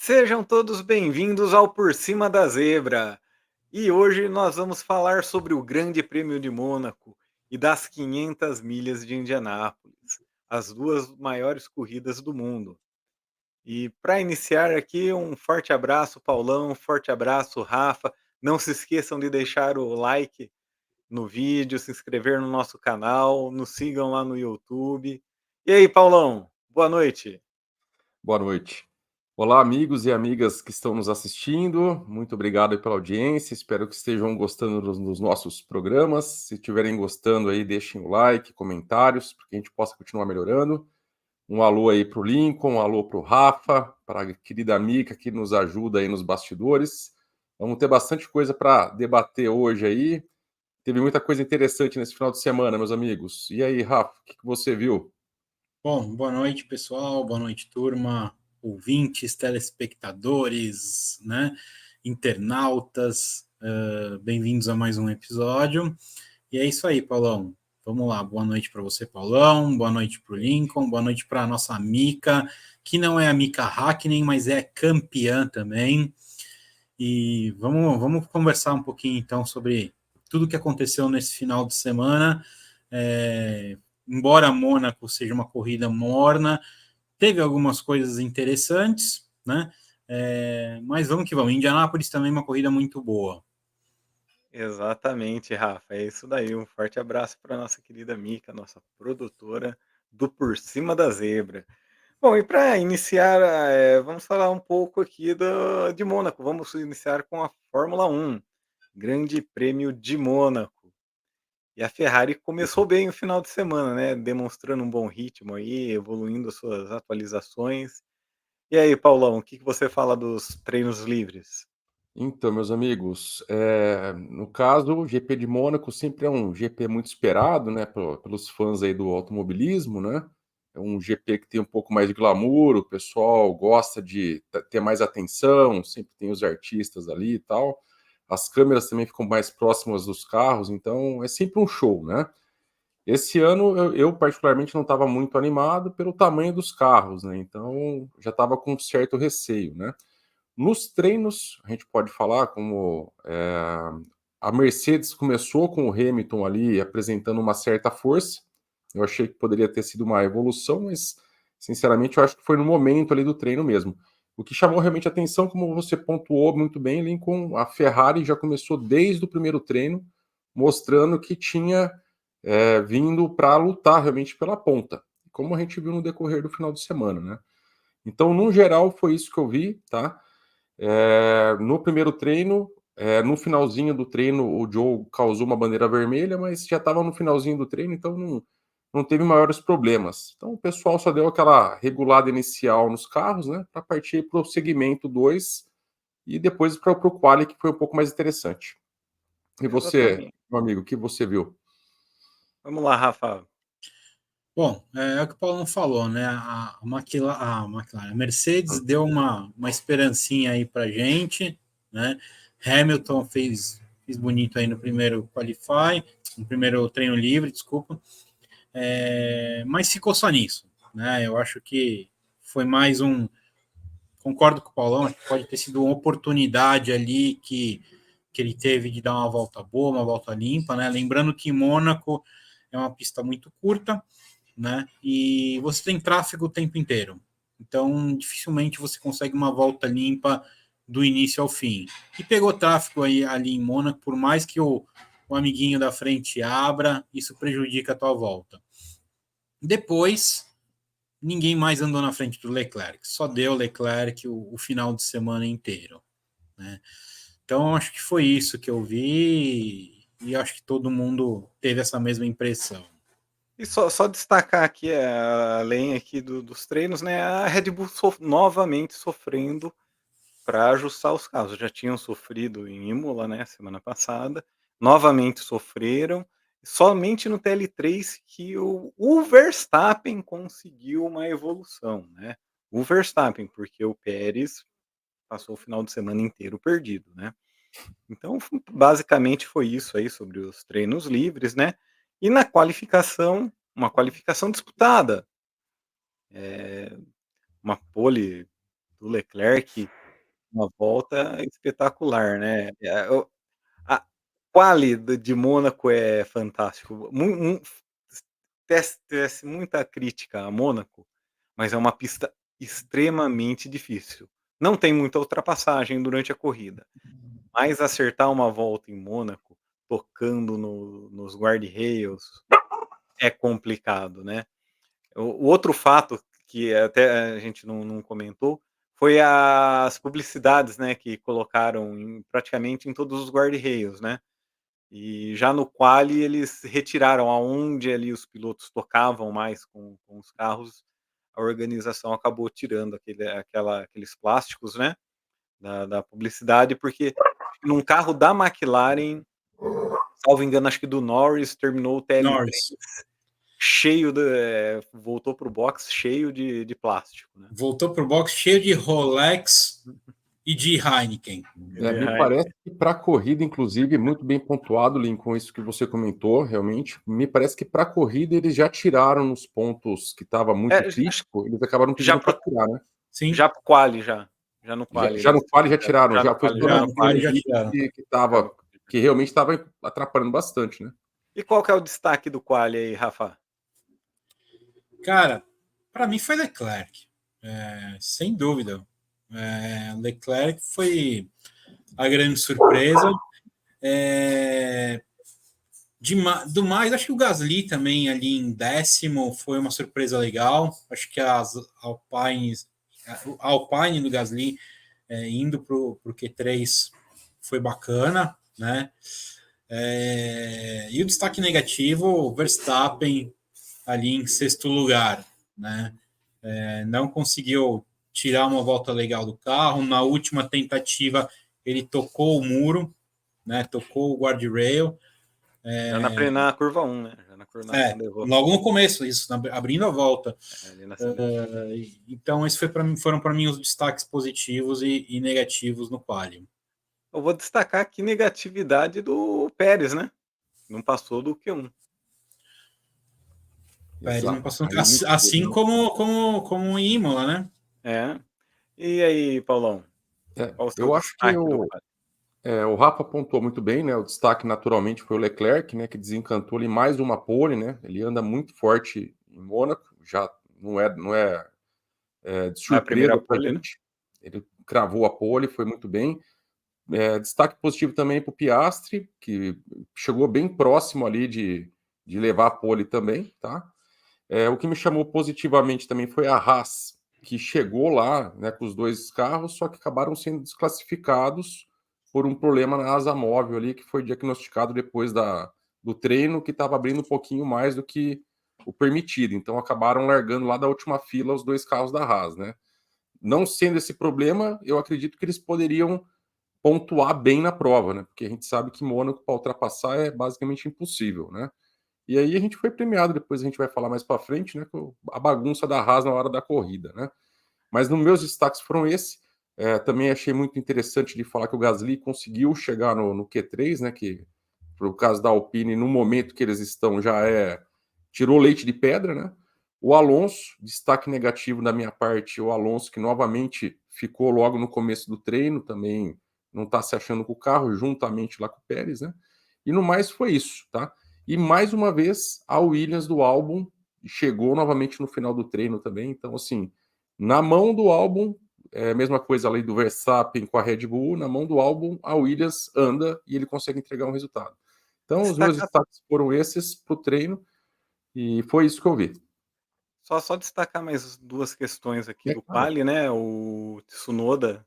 Sejam todos bem-vindos ao Por Cima da Zebra. E hoje nós vamos falar sobre o Grande Prêmio de Mônaco e das 500 milhas de Indianápolis, as duas maiores corridas do mundo. E para iniciar aqui, um forte abraço, Paulão, um forte abraço, Rafa. Não se esqueçam de deixar o like no vídeo, se inscrever no nosso canal, nos sigam lá no YouTube. E aí, Paulão, boa noite. Boa noite. Olá, amigos e amigas que estão nos assistindo. Muito obrigado aí pela audiência. Espero que estejam gostando dos nossos programas. Se estiverem gostando aí, deixem o like, comentários, para que a gente possa continuar melhorando. Um alô aí para o Lincoln, um alô para o Rafa, para a querida Mica que nos ajuda aí nos bastidores. Vamos ter bastante coisa para debater hoje aí. Teve muita coisa interessante nesse final de semana, meus amigos. E aí, Rafa, o que você viu? Bom, boa noite, pessoal. Boa noite, turma, ouvintes, telespectadores, né, internautas. Bem-vindos a mais um episódio. E é isso aí, Paulão. Vamos lá. Boa noite para você, Paulão. Boa noite para o Lincoln. Boa noite para a nossa Mica, que não é a Mica Hakkinen, mas é campeã também. E vamos conversar um pouquinho, então, sobre tudo que aconteceu nesse final de semana. Embora Mônaco seja uma corrida morna, teve algumas coisas interessantes, né? Mas vamos que vamos. Indianápolis também é uma corrida muito boa. Exatamente, Rafa. É isso daí. Um forte abraço para nossa querida Mica, nossa produtora do Por Cima da Zebra. Bom, e para iniciar, vamos falar um pouco aqui de Mônaco. Vamos iniciar com a Fórmula 1, Grande Prêmio de Mônaco. E a Ferrari começou bem o final de semana, né? Demonstrando um bom ritmo aí, evoluindo suas atualizações. E aí, Paulão, o que você fala dos treinos livres? Então, meus amigos, no caso, o GP de Mônaco sempre é um GP muito esperado, né, pelos fãs aí do automobilismo, né? É um GP que tem um pouco mais de glamour, o pessoal gosta de ter mais atenção, sempre tem os artistas ali e tal. As câmeras também ficam mais próximas dos carros, então é sempre um show, né? Esse ano eu particularmente não estava muito animado pelo tamanho dos carros, né? Então já estava com um certo receio, né? Nos treinos, a gente pode falar como a Mercedes começou com o Hamilton ali apresentando uma certa força. Eu achei que poderia ter sido uma evolução, mas sinceramente eu acho que foi no momento ali do treino mesmo. O que chamou realmente a atenção, como você pontuou muito bem, Lincoln, a Ferrari já começou desde o primeiro treino, mostrando que tinha vindo para lutar realmente pela ponta, como a gente viu no decorrer do final de semana, né? Então, no geral, foi isso que eu vi, tá? No primeiro treino, no finalzinho do treino, o Joe causou uma bandeira vermelha, mas já estava no finalzinho do treino, então não teve maiores problemas. Então o pessoal só deu aquela regulada inicial nos carros, né, para partir para o segmento 2 e depois para o quali, que foi um pouco mais interessante. E você, Exatamente. meu amigo, o que você viu? Vamos lá, Rafa. Bom, é o que o Paulo não falou, né? A Mercedes deu uma esperancinha aí para gente, né? Hamilton fez bonito aí no primeiro qualify, no primeiro treino livre, desculpa, mas ficou só nisso, né? Eu acho que foi mais um. Concordo com o Paulão, acho que pode ter sido uma oportunidade ali que ele teve de dar uma volta boa, uma volta limpa, né? Lembrando que Mônaco é uma pista muito curta, né? E você tem tráfego o tempo inteiro. Então, dificilmente você consegue uma volta limpa do início ao fim. E pegou tráfego aí ali em Mônaco, por mais que o amiguinho da frente abra, isso prejudica a tua volta. Depois, ninguém mais andou na frente do Leclerc, só deu Leclerc o final de semana inteiro, né? Então, acho que foi isso que eu vi e acho que todo mundo teve essa mesma impressão. E só destacar aqui, além aqui dos treinos, né, a Red Bull novamente sofrendo para ajustar os carros. Já tinham sofrido em Imola, né, semana passada, novamente sofreram. Somente no TL3 que o Verstappen conseguiu uma evolução, né? O Verstappen, porque o Pérez passou o final de semana inteiro perdido, né? Então, basicamente foi isso aí sobre os treinos livres, né? E na qualificação, uma qualificação disputada, uma pole, do Leclerc, uma volta espetacular, né. A quali de Mônaco é fantástico. Tece muita crítica a Mônaco, mas é uma pista extremamente difícil. Não tem muita ultrapassagem durante a corrida, mas acertar uma volta em Mônaco, tocando nos guardrails, é complicado, né. O outro fato que até a gente não comentou, foi as publicidades, né, que colocaram praticamente em todos os guardrails, né. E já no quali eles retiraram aonde ali os pilotos tocavam mais com os carros, a organização acabou tirando aqueles plásticos, né, da publicidade, porque num carro da McLaren, salvo engano, acho que do Norris, terminou o TL3 Norris. cheio voltou para o box cheio de plástico, né. Voltou para o box cheio de Rolex e de Heineken. Me parece que para a corrida, inclusive, muito bem pontuado, Lincoln, isso que você comentou, realmente. Me parece que para a corrida eles já tiraram nos pontos que estava muito crítico, eles acabaram pedindo para tirar, né? Sim. Já pro quali, já no quali. Já no quali já tiraram, já foi no quali já tiraram. Que realmente estava atrapalhando bastante, né? E qual que é o destaque do quali aí, Rafa? Cara, para mim foi Leclerc, sem dúvida. Leclerc foi a grande surpresa. Do mais, acho que o Gasly também ali em 10º foi uma surpresa legal. Acho que a Alpine do Gasly indo para o Q3 foi bacana, né? E o destaque negativo, o Verstappen ali em 6º lugar, né? Não conseguiu tirar uma volta legal do carro. Na última tentativa, ele tocou o muro, né? Tocou o guardrail. Já na curva 1, né? Já na curva logo no começo, isso, abrindo a volta. Então, esses foram para mim os destaques positivos e negativos no quali. Eu vou destacar aqui negatividade do Pérez, né? Não passou do Q1. Pérez não passou, assim como em Imola, né? E aí, Paulão? Eu acho que o Rafa apontou muito bem, né? O destaque naturalmente foi o Leclerc, né? Que desencantou ali mais uma pole, né? Ele anda muito forte em Mônaco, já não é de surpresa para a gente. Né? Ele cravou a pole, foi muito bem. Destaque positivo também para o Piastri, que chegou bem próximo ali de levar a pole também, tá? O que me chamou positivamente também foi a Haas, que chegou lá, né, com os dois carros, só que acabaram sendo desclassificados por um problema na asa móvel ali, que foi diagnosticado depois do treino, que estava abrindo um pouquinho mais do que o permitido. Então acabaram largando lá da última fila os dois carros da Haas, né? Não sendo esse problema, eu acredito que eles poderiam pontuar bem na prova, né? Porque a gente sabe que Mônaco para ultrapassar é basicamente impossível, né? E aí a gente foi premiado, depois a gente vai falar mais para frente, né? Com a bagunça da Haas na hora da corrida, né? Mas nos meus destaques foram esse. Também achei muito interessante de falar que o Gasly conseguiu chegar no Q3, né? Que, por caso da Alpine, no momento que eles estão, já tirou leite de pedra, né? O Alonso, destaque negativo da minha parte, o Alonso, que novamente ficou logo no começo do treino, também não está se achando com o carro, juntamente lá com o Pérez, né? E no mais foi isso, tá? E mais uma vez, a Williams do Albon chegou novamente no final do treino também. Então, assim, na mão do Albon, a mesma coisa ali do Verstappen com a Red Bull, na mão do Albon, a Williams anda e ele consegue entregar um resultado. Então, os meus destaques foram esses para o treino e foi isso que eu vi. Só destacar mais duas questões aqui do quali, né? O Tsunoda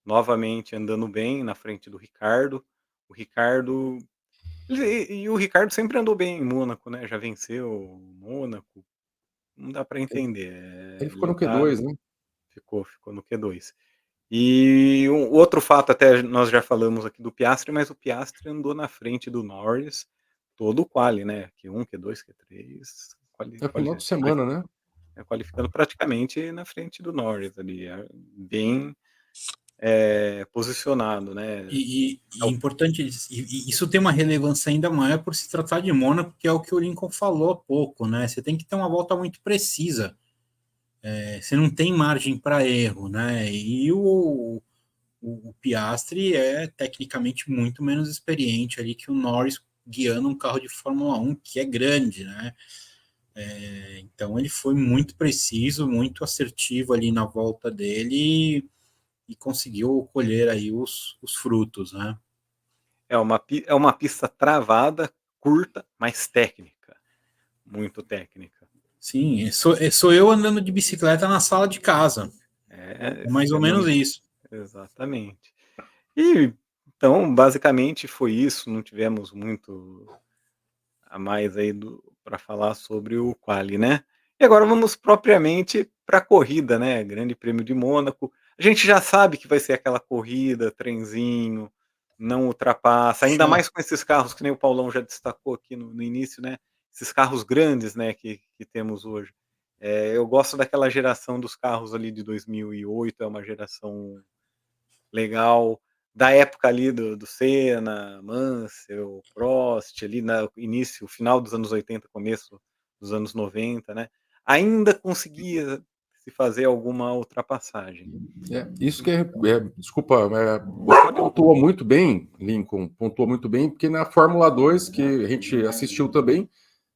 novamente andando bem na frente do Ricardo. O Ricardo sempre andou bem em Mônaco, né? Já venceu Mônaco. Não dá para entender. Ele ficou no Q2, né? Ficou no Q2. E um outro fato, até nós já falamos aqui do Piastri, mas o Piastri andou na frente do Norris todo o quali, né? Q1, Q2, Q3. Final de semana, né? Qualificando praticamente na frente do Norris ali, bem posicionado, né? E importante, isso tem uma relevância ainda maior por se tratar de Mônaco, que é o que o Lincoln falou há pouco, né? Você tem que ter uma volta muito precisa. você não tem margem para erro, né? E o Piastri é tecnicamente muito menos experiente ali que o Norris guiando um carro de Fórmula 1 que é grande, né? Então ele foi muito preciso, muito assertivo ali na volta dele e conseguiu colher aí os frutos, né? É uma pista travada, curta, mas técnica, muito técnica. Sim, sou eu andando de bicicleta na sala de casa. É É mais ou menos extremamente isso. exatamente. E então, basicamente foi isso, não tivemos muito a mais aí para falar sobre o quali, né. E agora vamos propriamente para a corrida, né, Grande Prêmio de Mônaco. A gente já sabe que vai ser aquela corrida, trenzinho, não ultrapassa, ainda Chato. mais com esses carros que nem o Paulão já destacou aqui no início, né, esses carros grandes, né, que temos hoje. Eu gosto daquela geração dos carros ali de 2008, é uma geração legal, da época ali do Senna, Mansell, Prost, ali no início, final dos anos 80, começo dos anos 90, né, ainda conseguia se fazer alguma ultrapassagem. Isso que desculpa, você pontuou muito bem, Lincoln, pontuou muito bem, porque na Fórmula 2, que a gente assistiu também,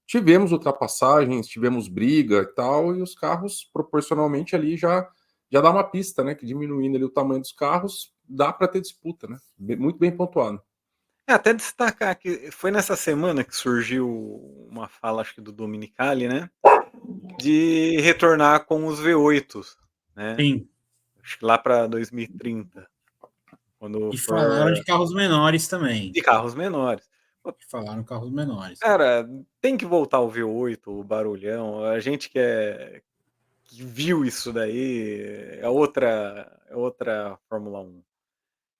tivemos ultrapassagens, tivemos briga e tal, e os carros proporcionalmente ali já dá uma pista, né? Que diminuindo ali o tamanho dos carros, dá para ter disputa, né? Muito bem pontuado. Até destacar que foi nessa semana que surgiu uma fala, acho que do Dominicali, né, de retornar com os V8s, né, Sim. acho que lá para 2030, quando E for falaram de carros menores também. de carros menores. Falaram carros menores. Cara, tem que voltar o V8, o barulhão, a gente que viu isso daí, é outra Fórmula 1,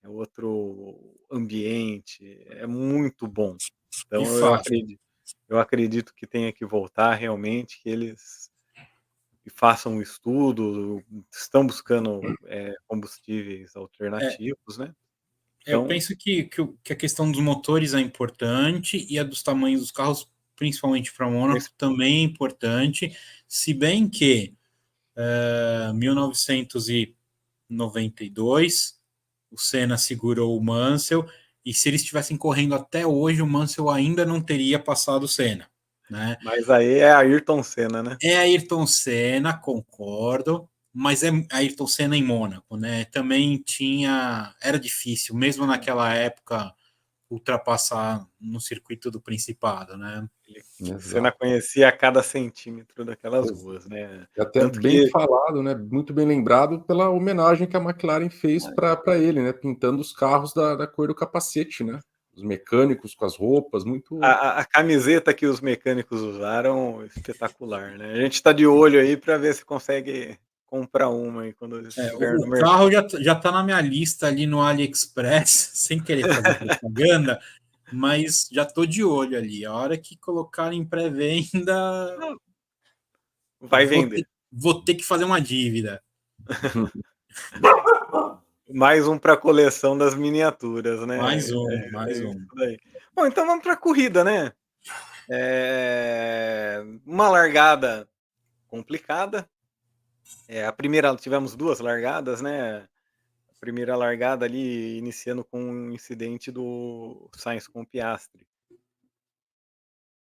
é outro ambiente, é muito bom. De Então fato. eu acredito que tenha que voltar realmente, que eles façam um estudo, estão buscando, combustíveis É, alternativos, né. eu Então, penso que a questão dos motores é importante e a dos tamanhos dos carros, principalmente para Mônaco, também é importante, se bem que 1992 o Senna segurou o Mansell e se eles estivessem correndo até hoje, o Mansell ainda não teria passado o Senna, né? mas aí é Ayrton Senna, né. É Ayrton Senna, concordo, mas é Ayrton Senna em Mônaco, né? Também era difícil, mesmo naquela época, ultrapassar no circuito do Principado, né? Senna Exato. conhecia a cada centímetro daquelas ruas, né. Até Tanto bem que falado, né? Muito bem lembrado pela homenagem que a McLaren fez para ele, né? Pintando os carros da cor do capacete, né? Os mecânicos com as roupas, muito. a camiseta que os mecânicos usaram, espetacular, né. A gente está de olho aí para ver se consegue comprar uma aí quando estiver no O mercado. carro já está na minha lista ali no AliExpress, sem querer fazer propaganda, mas já estou de olho ali. A hora que colocarem em pré-venda, Vai vender. vou ter que fazer uma dívida. Mais um para a coleção das miniaturas, né. Mais um, É mais isso um. daí. Bom, então vamos para a corrida, né. Uma largada complicada. A primeira tivemos 2 largadas, né. A primeira largada ali iniciando com um incidente do Sainz com o Piastri.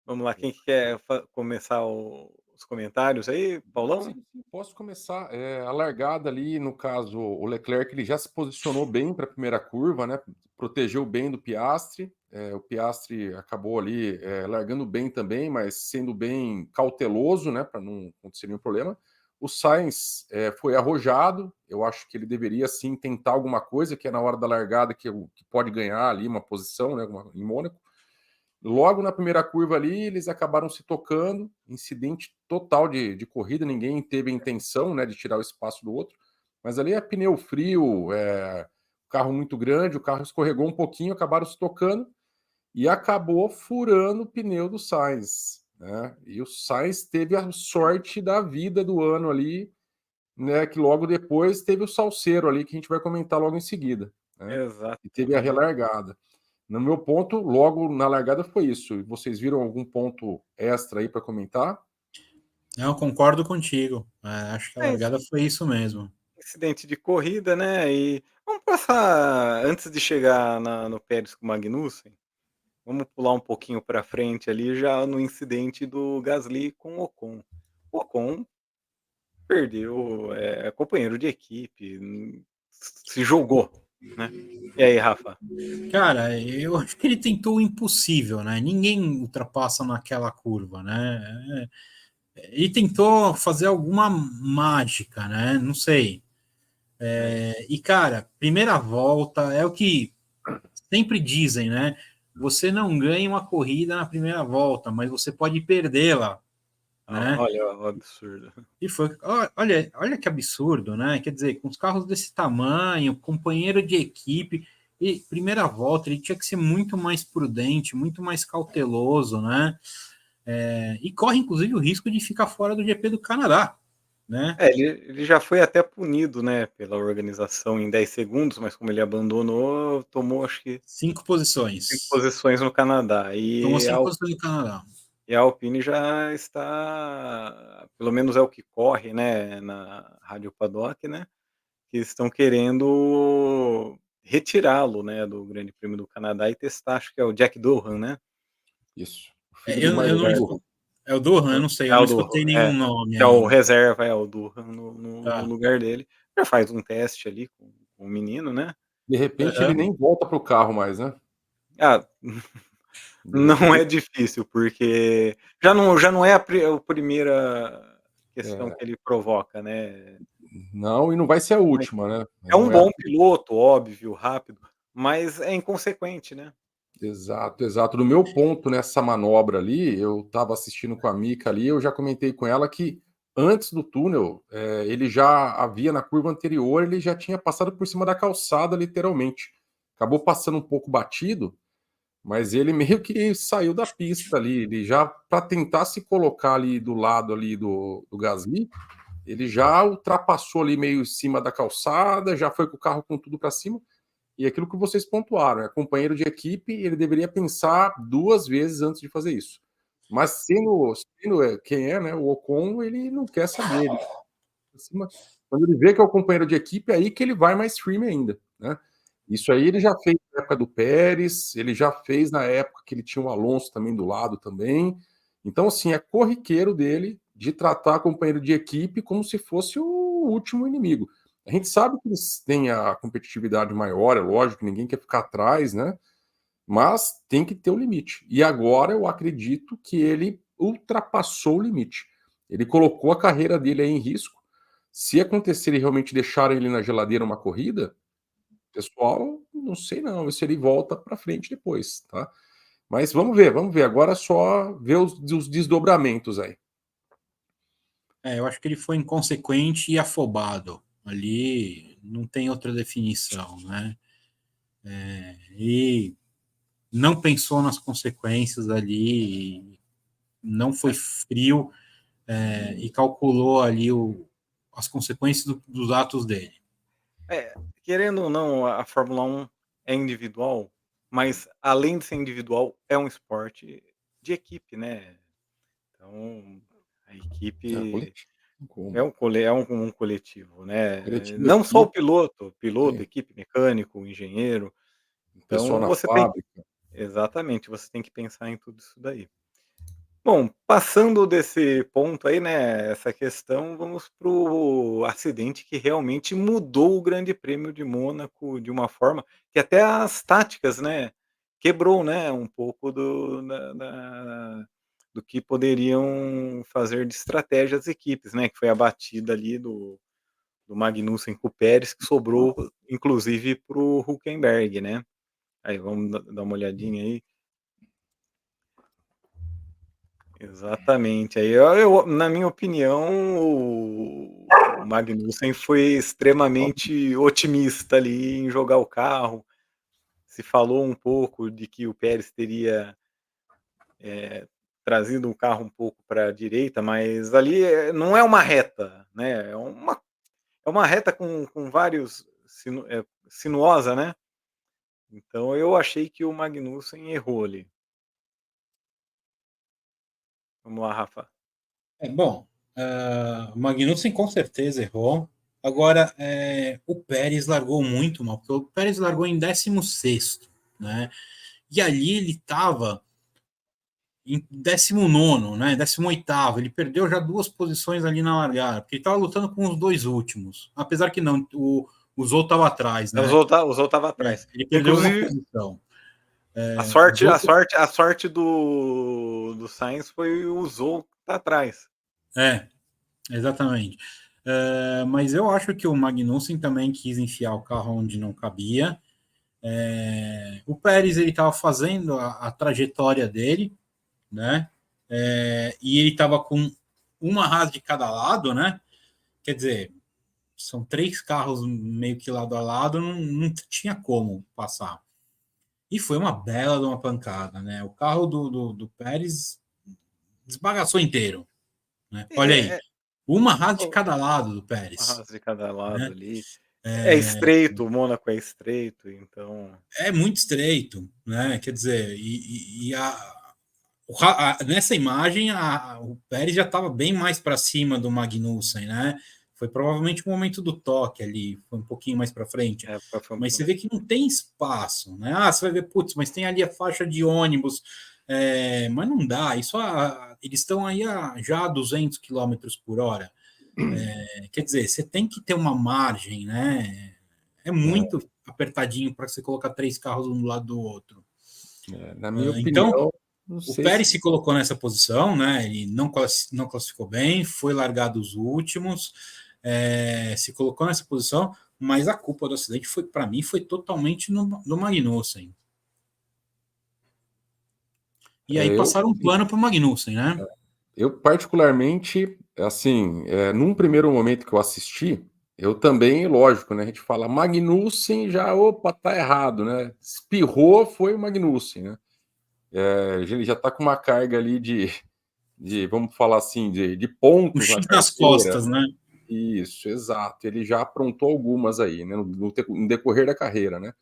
Vamos lá, quem que quer começar os comentários aí? Paulão? Sim, sim, posso começar. A largada ali, no caso, o Leclerc ele já se posicionou bem para a primeira curva, né? Protegeu bem do Piastri. O Piastri acabou ali largando bem também, mas sendo bem cauteloso, né? Para não acontecer nenhum problema. O Sainz foi arrojado. Eu acho que ele deveria sim tentar alguma coisa, que é na hora da largada que pode ganhar ali uma posição, né? Em Mônaco. Logo na primeira curva ali, eles acabaram se tocando, incidente total de corrida, ninguém teve a intenção, né, de tirar o espaço do outro, mas ali é pneu frio, carro muito grande, o carro escorregou um pouquinho, acabaram se tocando e acabou furando o pneu do Sainz, né? E o Sainz teve a sorte da vida do ano ali, né, que logo depois teve o salseiro ali, que a gente vai comentar logo em seguida, né? E teve a Exatamente. relargada. No meu ponto, logo na largada foi isso. E vocês viram algum ponto extra aí para comentar? Eu concordo contigo. Acho que a É, largada foi isso mesmo. incidente de corrida, né, e vamos passar antes de chegar no Pérez com o Magnussen, vamos pular um pouquinho para frente ali, já no incidente do Gasly com o Ocon. O Ocon perdeu, companheiro de equipe, se jogou, né. E aí, Rafa? Cara, eu acho que ele tentou o impossível, né? Ninguém ultrapassa naquela curva, né? Ele tentou fazer alguma mágica, né? Não sei. É, E, cara, primeira volta é o que sempre dizem, né? Você não ganha uma corrida na primeira volta, mas você pode perdê-la, né? olha o absurdo. E foi, olha que absurdo, né? Quer dizer, com os carros desse tamanho, companheiro de equipe, e primeira volta, ele tinha que ser muito mais prudente, muito mais cauteloso, né? E corre, inclusive, o risco de ficar fora do GP do Canadá, né? Ele já foi até punido, né, pela organização em 10 segundos, mas como ele abandonou, tomou acho que Cinco 5 posições. posições no Canadá. Tomou cinco posições no Canadá. E a Alpine já está, pelo menos é o que corre, né, na Rádio Paddock, né, que estão querendo retirá-lo, né, do Grande Prêmio do Canadá e testar, acho que é o Jack Doohan, né. Isso. O filho É, do eu Michael não Doohan. é o Dohan, eu não sei, eu É não o escutei Doohan, nenhum nome que é o ainda. reserva, é o Doohan no Tá. lugar dele. Já faz um teste ali com o menino, né. De repente ele Aham. nem volta pro carro mais, né? Ah, De não é repente, difícil, porque já não é a primeira questão é, que ele provoca, né. não, e não vai ser a última, né? É um Não é a bom piloto, óbvio, rápido, mas é inconsequente, né. exato, exato. No meu ponto nessa manobra ali, eu estava assistindo com a Mika ali, eu já comentei com ela que antes do túnel, ele já havia na curva anterior, ele já tinha passado por cima da calçada, literalmente. Acabou passando um pouco batido, mas ele meio que saiu da pista ali, ele já para tentar se colocar ali do lado ali do Gasly, ele já ultrapassou ali meio em cima da calçada, já foi com o carro com tudo para cima. E aquilo que vocês pontuaram, é companheiro de equipe, ele deveria pensar duas vezes antes de fazer isso. Mas sendo quem é, né, o Ocon, ele não quer saber. Ele, quando ele vê que é o companheiro de equipe, é aí que ele vai mais firme ainda, né? Isso aí ele já fez na época do Pérez, ele já fez na época que ele tinha o Alonso também do lado também. Então, assim, é corriqueiro dele de tratar companheiro de equipe como se fosse o último inimigo. A gente sabe que eles têm a competitividade maior, é lógico, ninguém quer ficar atrás, né? Mas tem que ter o limite. E agora eu acredito que ele ultrapassou o limite. Ele colocou a carreira dele aí em risco. Se acontecer e realmente deixarem ele na geladeira uma corrida, pessoal, não sei não, se ele volta para frente depois, tá? Mas vamos ver, vamos ver. Agora é só ver os desdobramentos aí. Eu acho que ele foi inconsequente e afobado. Ali não tem outra definição, né? E não pensou nas consequências ali, não foi frio, e calculou ali as consequências dos atos dele. Querendo ou não, a Fórmula 1 é individual, mas além de ser individual, é um esporte de equipe, né. Então, a É, equipe coletivo. Como? é um coletivo, né. Coletivo, Não só o equipe, piloto, sim. equipe, mecânico, engenheiro, Pessoal então na você tem fábrica. exatamente, você tem que pensar em tudo isso daí. Bom, passando desse ponto aí, né, essa questão, vamos para o acidente que realmente mudou o Grande Prêmio de Mônaco de uma forma que até as táticas, né, quebrou, né, um pouco do que poderiam fazer de estratégia as equipes, né, que foi a batida ali do Magnussen com o Pérez, que sobrou inclusive para o Hülkenberg, né. Aí vamos dar uma olhadinha aí. Exatamente. Aí na minha opinião, o Magnussen foi extremamente otimista ali em jogar o carro. Se falou um pouco de que o Pérez teria, eh, trazido o carro um pouco para a direita, mas ali, não é uma reta, né, é uma reta com vários sinuosa, né. Então eu achei que o Magnussen errou ali. Vamos lá, Rafa. Bom, O Magnussen com certeza errou. Agora, o Pérez largou muito mal, porque o Pérez largou em 16º, né? E ali ele estava em 19º, né? 18º. Ele perdeu já 2 posições ali na largada, porque ele estava lutando com os 2 últimos. Apesar que não, o Zou estava atrás, né? O Zou estava atrás. Ele perdeu uma Inclusive, posição. a sorte do Sainz foi o Zou que tá atrás. Exatamente. Mas eu acho que o Magnussen também quis enfiar o carro onde não cabia. O Pérez ele estava fazendo a trajetória dele, né? E ele estava com uma Haas de cada lado, né? Quer dizer, são 3 carros meio que lado a lado, não tinha como passar. E foi uma bela de uma pancada, né? O carro do Pérez desbagaçou inteiro, né? Olha aí, uma Haas de cada lado do Pérez. Uma de cada lado, né? ali. É estreito, o Mônaco é estreito, então. É muito estreito, né? Quer dizer, nessa imagem o Pérez já estava bem mais para cima do Magnussen, né? Foi provavelmente o momento do toque ali, foi um pouquinho mais para frente. Mas você vê que não tem espaço, né? Você vai ver, putz, mas tem ali a faixa de ônibus, mas não dá. Eles estão aí já a 200 km por hora. Quer dizer, você tem que ter uma margem, né? É muito apertadinho para você colocar 3 carros um do lado do outro. Na minha Então, opinião, não o sei Pérez se colocou nessa posição, né? Ele não classificou bem, foi largado os últimos, se colocou nessa posição, mas a culpa do acidente foi, para mim, foi totalmente no Magnussen. E aí passaram um pano para o Magnussen, né? Eu, particularmente, assim, num primeiro momento que eu assisti, eu também, lógico, né? A gente fala Magnussen, já, opa, tá errado, né? Espirrou, foi o Magnussen, né? Ele já tá com uma carga ali vamos falar assim, de pontos na nas carteira. costas, né? Isso, exato. Ele já aprontou algumas aí, né? No decorrer da carreira, né?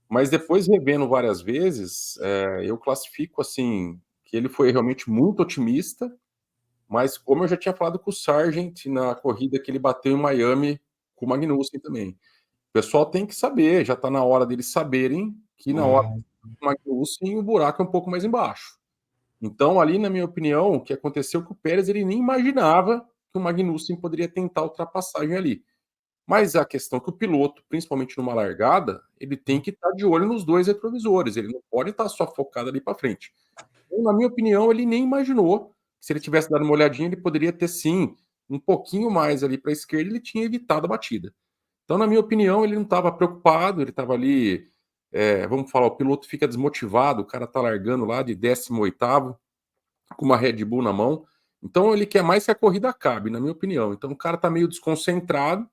Mas depois, revendo várias vezes, eu classifico assim, que ele foi realmente muito otimista, mas como eu já tinha falado com o Sargent na corrida que ele bateu em Miami com o Magnussen também. O pessoal tem que saber, já está na hora deles saberem que na hora do Magnussen o buraco é um pouco mais embaixo. Então, ali, na minha opinião, o que aconteceu com o Pérez, ele nem imaginava que o Magnussen poderia tentar ultrapassagem ali. Mas a questão é que o piloto, principalmente numa largada, ele tem que estar de olho nos 2 retrovisores, ele não pode estar só focado ali para frente. Então, na minha opinião, ele nem imaginou. Se ele tivesse dado uma olhadinha, ele poderia ter sim um pouquinho mais ali para a esquerda, ele tinha evitado a batida. Então, na minha opinião, ele não estava preocupado, ele estava ali, vamos falar, o piloto fica desmotivado, o cara está largando lá de 18º, com uma Red Bull na mão. Então, ele quer mais que a corrida acabe, na minha opinião. Então, o cara está meio desconcentrado,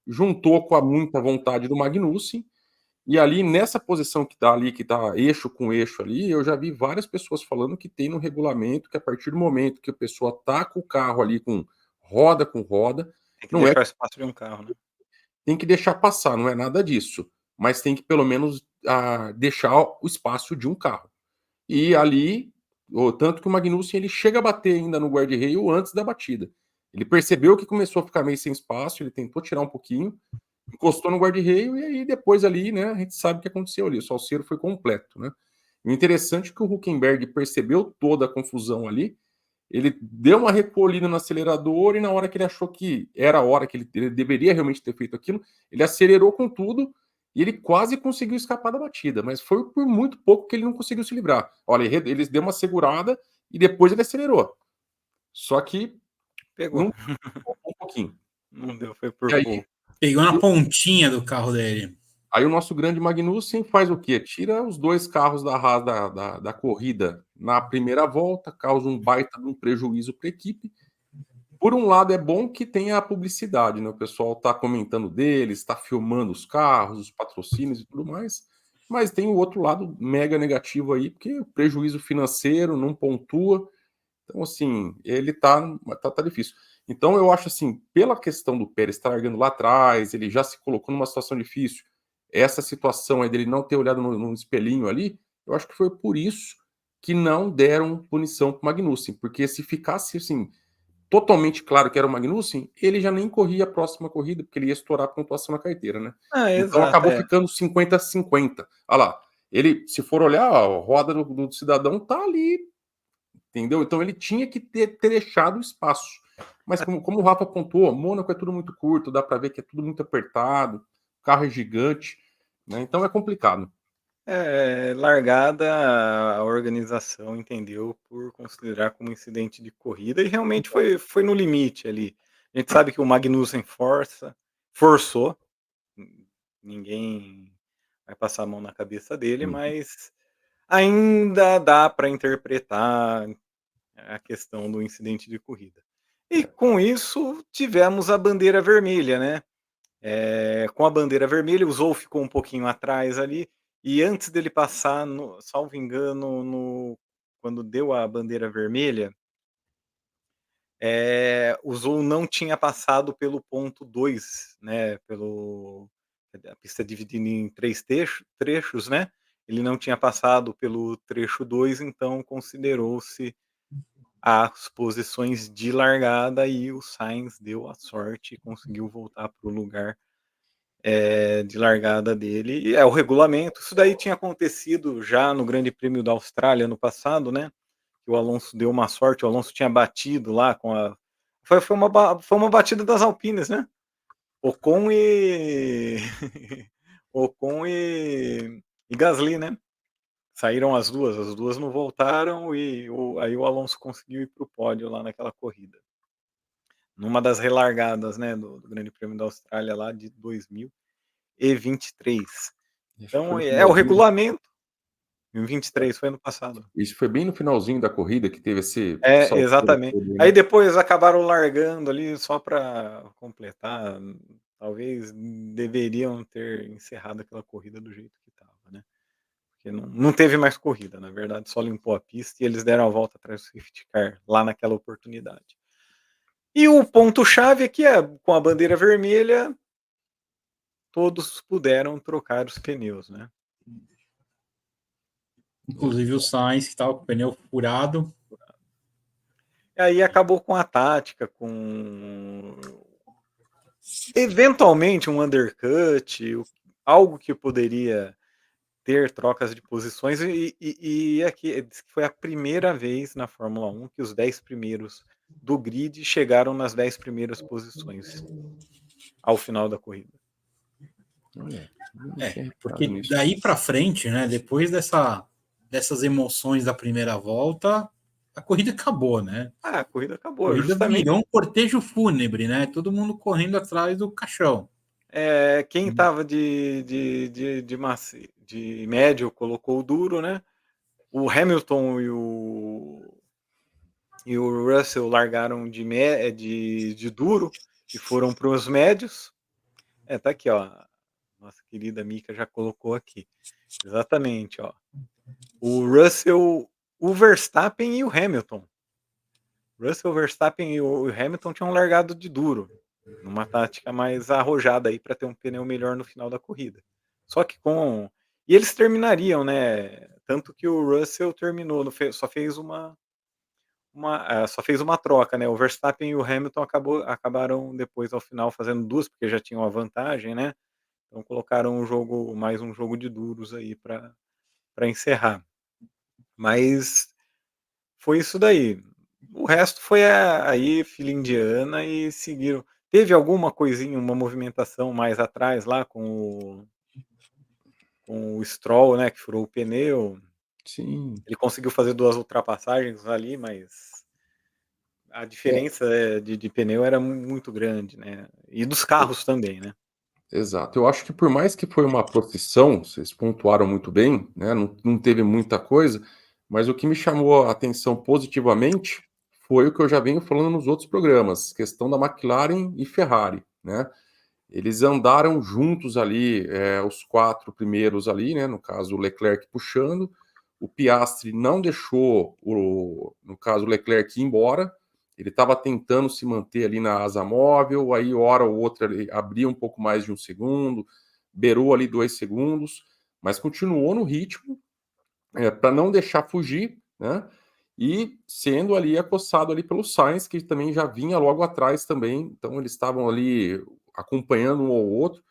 juntou com a muita vontade do Magnussen, e ali nessa posição que está ali, que está eixo com eixo ali, eu já vi várias pessoas falando que tem no regulamento que a partir do momento que a pessoa tá com o carro ali com roda, Tem que não é deixar o espaço de um carro, né? tem que deixar passar, não é nada disso, mas tem que pelo menos deixar o espaço de um carro. E ali, tanto que o Magnussen ele chega a bater ainda no guarda-reio antes da batida. Ele percebeu que começou a ficar meio sem espaço, ele tentou tirar um pouquinho, encostou no guarda-reio e aí depois ali, né, a gente sabe o que aconteceu ali, o salseiro foi completo, né? O interessante é que o Hülkenberg percebeu toda a confusão ali, ele deu uma recolhida no acelerador e na hora que ele achou que era a hora que ele deveria realmente ter feito aquilo, ele acelerou com tudo e ele quase conseguiu escapar da batida, mas foi por muito pouco que ele não conseguiu se livrar. Olha, ele deu uma segurada e depois ele acelerou. Só que Pegou. não um pouquinho. Não deu, foi por E aí, pouco. Pegou na pontinha do carro dele. Aí o nosso grande Magnussen faz o quê? Tira os 2 carros da Haas da corrida na primeira volta, causa um baita de um prejuízo para a equipe. Por um lado, é bom que tenha a publicidade, né? O pessoal está comentando deles, está filmando os carros, os patrocínios e tudo mais. Mas tem o outro lado mega negativo aí, porque o prejuízo financeiro não pontua. Então, assim, ele tá difícil. Então, eu acho assim, pela questão do Pérez estar largando lá atrás, ele já se colocou numa situação difícil. Essa situação aí dele não ter olhado no espelhinho ali, eu acho que foi por isso que não deram punição para o Magnussen, porque se ficasse assim totalmente claro que era o Magnussen, ele já nem corria a próxima corrida, porque ele ia estourar a pontuação na carteira, né? Então exato, acabou ficando 50-50. Olha lá, ele, se for olhar, a roda do cidadão tá ali, entendeu? Então ele tinha que ter deixado o espaço. Mas como o Rafa pontuou, Mônaco é tudo muito curto, dá para ver que é tudo muito apertado, o carro é gigante, né? Então é complicado. Largada, a organização entendeu por considerar como incidente de corrida e realmente foi no limite ali. A gente sabe que o Magnussen forçou, ninguém vai passar a mão na cabeça dele, mas ainda dá para interpretar a questão do incidente de corrida. E com isso tivemos a bandeira vermelha, né? Com a bandeira vermelha, o Zou ficou um pouquinho atrás ali, e antes dele passar, salvo engano, quando deu a bandeira vermelha, o Zou não tinha passado pelo ponto 2, né? A pista é dividida em 3 trechos, né? Ele não tinha passado pelo trecho 2, então considerou-se as posições de largada e o Sainz deu a sorte e conseguiu voltar para o lugar de largada dele. E é o regulamento. Isso daí tinha acontecido já no Grande Prêmio da Austrália no passado, né? Que o Alonso deu uma sorte, o Alonso tinha batido lá com a. Foi uma batida das Alpines, né? Ocon e. Ocon e Gasly, né? Saíram as duas não voltaram e aí o Alonso conseguiu ir para o pódio lá naquela corrida. Numa das relargadas, né, do Grande Prêmio da Austrália lá de 2023. Então é o regulamento. Em 23, foi ano passado. Isso foi bem no finalzinho da corrida que teve esse Exatamente. todo, né? Aí depois acabaram largando ali só para completar. Talvez deveriam ter encerrado aquela corrida do jeito que estava, né? Porque não teve mais corrida, na verdade, só limpou a pista e eles deram a volta atrás do safety car lá naquela oportunidade. E o ponto-chave aqui é, com a bandeira vermelha, todos puderam trocar os pneus, né? Inclusive o Sainz, que estava com o pneu furado. E aí acabou com a tática, com eventualmente um undercut, algo que poderia ter trocas de posições, e aqui foi a primeira vez na Fórmula 1 que os 10 primeiros do grid chegaram nas 10 primeiras posições ao final da corrida. Porque daí para frente, né, depois dessas emoções da primeira volta, a corrida acabou, né? A corrida acabou, A corrida justamente. virou um cortejo fúnebre, né? Todo mundo correndo atrás do caixão. Quem estava de médio colocou o duro, né? O Hamilton e o Russell largaram de duro e foram para os médios. Tá aqui, ó. Nossa querida Mika já colocou aqui. Exatamente, ó. O Russell, o Verstappen e o Hamilton. Russell, Verstappen e o Hamilton tinham largado de duro, numa tática mais arrojada aí para ter um pneu melhor no final da corrida. Só que e eles terminariam, né? Tanto que o Russell terminou, só fez uma troca, né? O Verstappen e o Hamilton acabaram depois ao final fazendo duas, porque já tinham a vantagem, né? Então colocaram mais um jogo de duros aí para encerrar. Mas foi isso daí. O resto foi aí fila indiana e seguiram. Teve alguma coisinha, uma movimentação mais atrás lá com o Stroll, né, que furou o pneu. Sim. Ele conseguiu fazer 2 ultrapassagens ali, mas a diferença de pneu era muito grande, né? E dos carros também, né? Exato. Eu acho que por mais que foi uma procissão, vocês pontuaram muito bem, né? Não teve muita coisa, mas o que me chamou a atenção positivamente foi o que eu já venho falando nos outros programas, questão da McLaren e Ferrari, né? Eles andaram juntos ali, os 4 primeiros ali, né? No caso, o Leclerc puxando, o Piastri não deixou, no caso, o Leclerc ir embora, ele estava tentando se manter ali na asa móvel, aí hora ou outra ele abria um pouco mais de 1 segundo, beirou ali 2 segundos, mas continuou no ritmo, para não deixar fugir, né? e sendo ali acossado ali pelo Sainz, que também já vinha logo atrás também, então eles estavam ali acompanhando um ao outro.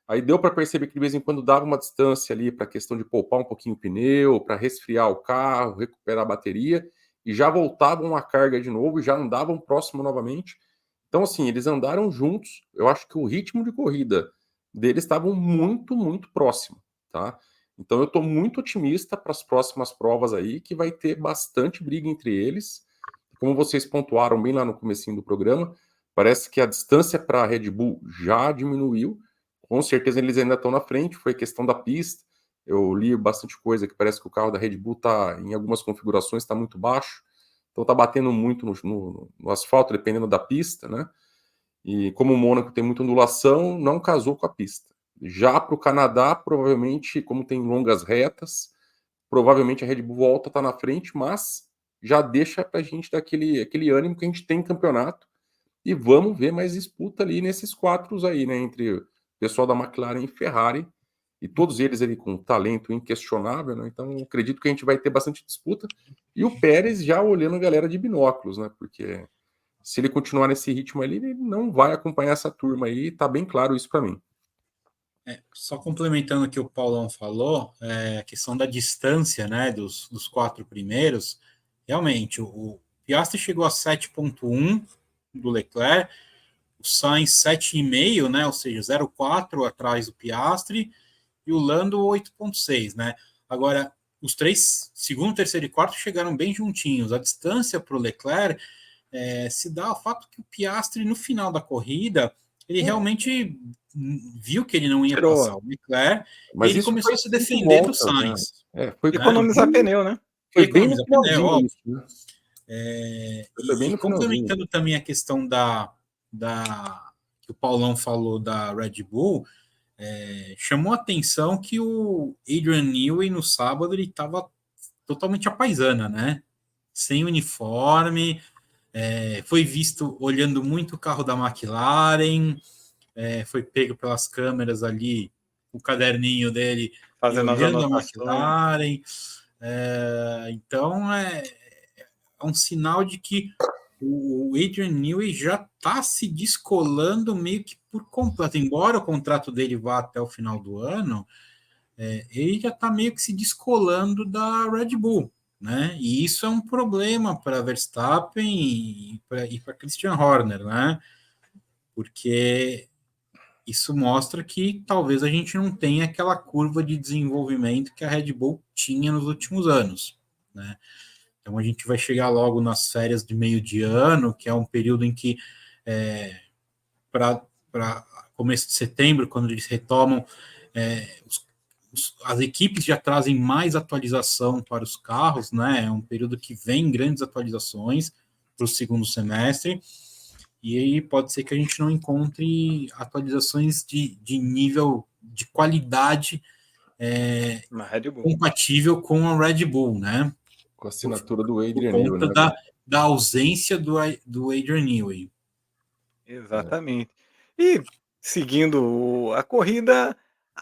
Aí deu para perceber que de vez em quando dava uma distância ali para a questão de poupar um pouquinho o pneu, para resfriar o carro, recuperar a bateria, e já voltavam a carga de novo, e já andavam próximo novamente. Então, assim, eles andaram juntos. Eu acho que o ritmo de corrida deles estava muito, muito próximo, tá? Então, eu estou muito otimista para as próximas provas aí, que vai ter bastante briga entre eles. Como vocês pontuaram bem lá no comecinho do programa, parece que a distância para a Red Bull já diminuiu. Com certeza eles ainda estão na frente, foi questão da pista. Eu li bastante coisa que parece que o carro da Red Bull está, em algumas configurações, está muito baixo. Então está batendo muito no asfalto, dependendo da pista, né? E como o Mônaco tem muita ondulação, não casou com a pista. Já para o Canadá, provavelmente, como tem longas retas, provavelmente a Red Bull volta a estar na frente, mas já deixa para a gente dar aquele ânimo que a gente tem em campeonato. E vamos ver mais disputa ali nesses quatro aí, né? Entre o pessoal da McLaren e Ferrari, e todos eles ali com talento inquestionável, né? Então acredito que a gente vai ter bastante disputa. E o Pérez já olhando a galera de binóculos, né? Porque se ele continuar nesse ritmo ali, ele não vai acompanhar essa turma aí, tá bem claro isso para mim. Só complementando o que o Paulão falou, a questão da distância, né, dos quatro primeiros, realmente, o Piastri chegou a 7,1 do Leclerc, o Sainz 7,5, né, ou seja, 0,4 atrás do Piastri, e o Lando 8,6, né? Agora, os três, segundo, terceiro e quarto, chegaram bem juntinhos. A distância para o Leclerc se dá ao fato que o Piastri, no final da corrida, ele realmente viu que ele não ia passar o Leclerc, mas e ele isso começou a se defender voltas, do Sainz. Né? Foi economizar pneu, né? Foi bem no finalzinho pneu, isso, né? E complementando também a questão que o Paulão falou da Red Bull, chamou a atenção que o Adrian Newey no sábado ele estava totalmente à paisana, né? Sem uniforme, foi visto olhando muito o carro da McLaren, foi pego pelas câmeras ali, o caderninho dele, fazendo as olhando a anotações. McLaren. Então é um sinal de que o Adrian Newey já está se descolando meio que por completo. Embora o contrato dele vá até o final do ano, ele já está meio que se descolando da Red Bull, né? E isso é um problema para Verstappen e para Christian Horner, né? Porque isso mostra que talvez a gente não tenha aquela curva de desenvolvimento que a Red Bull tinha nos últimos anos, né? Então a gente vai chegar logo nas férias de meio de ano, que é um período em que para começo de setembro, quando eles retomam, as equipes já trazem mais atualização para os carros, né? É um período que vem grandes atualizações para o segundo semestre, e aí pode ser que a gente não encontre atualizações de nível de qualidade compatível com a Red Bull, né? Com a assinatura do Adrian Newey, por conta da ausência do Adrian Newey. Exatamente. E seguindo a corrida,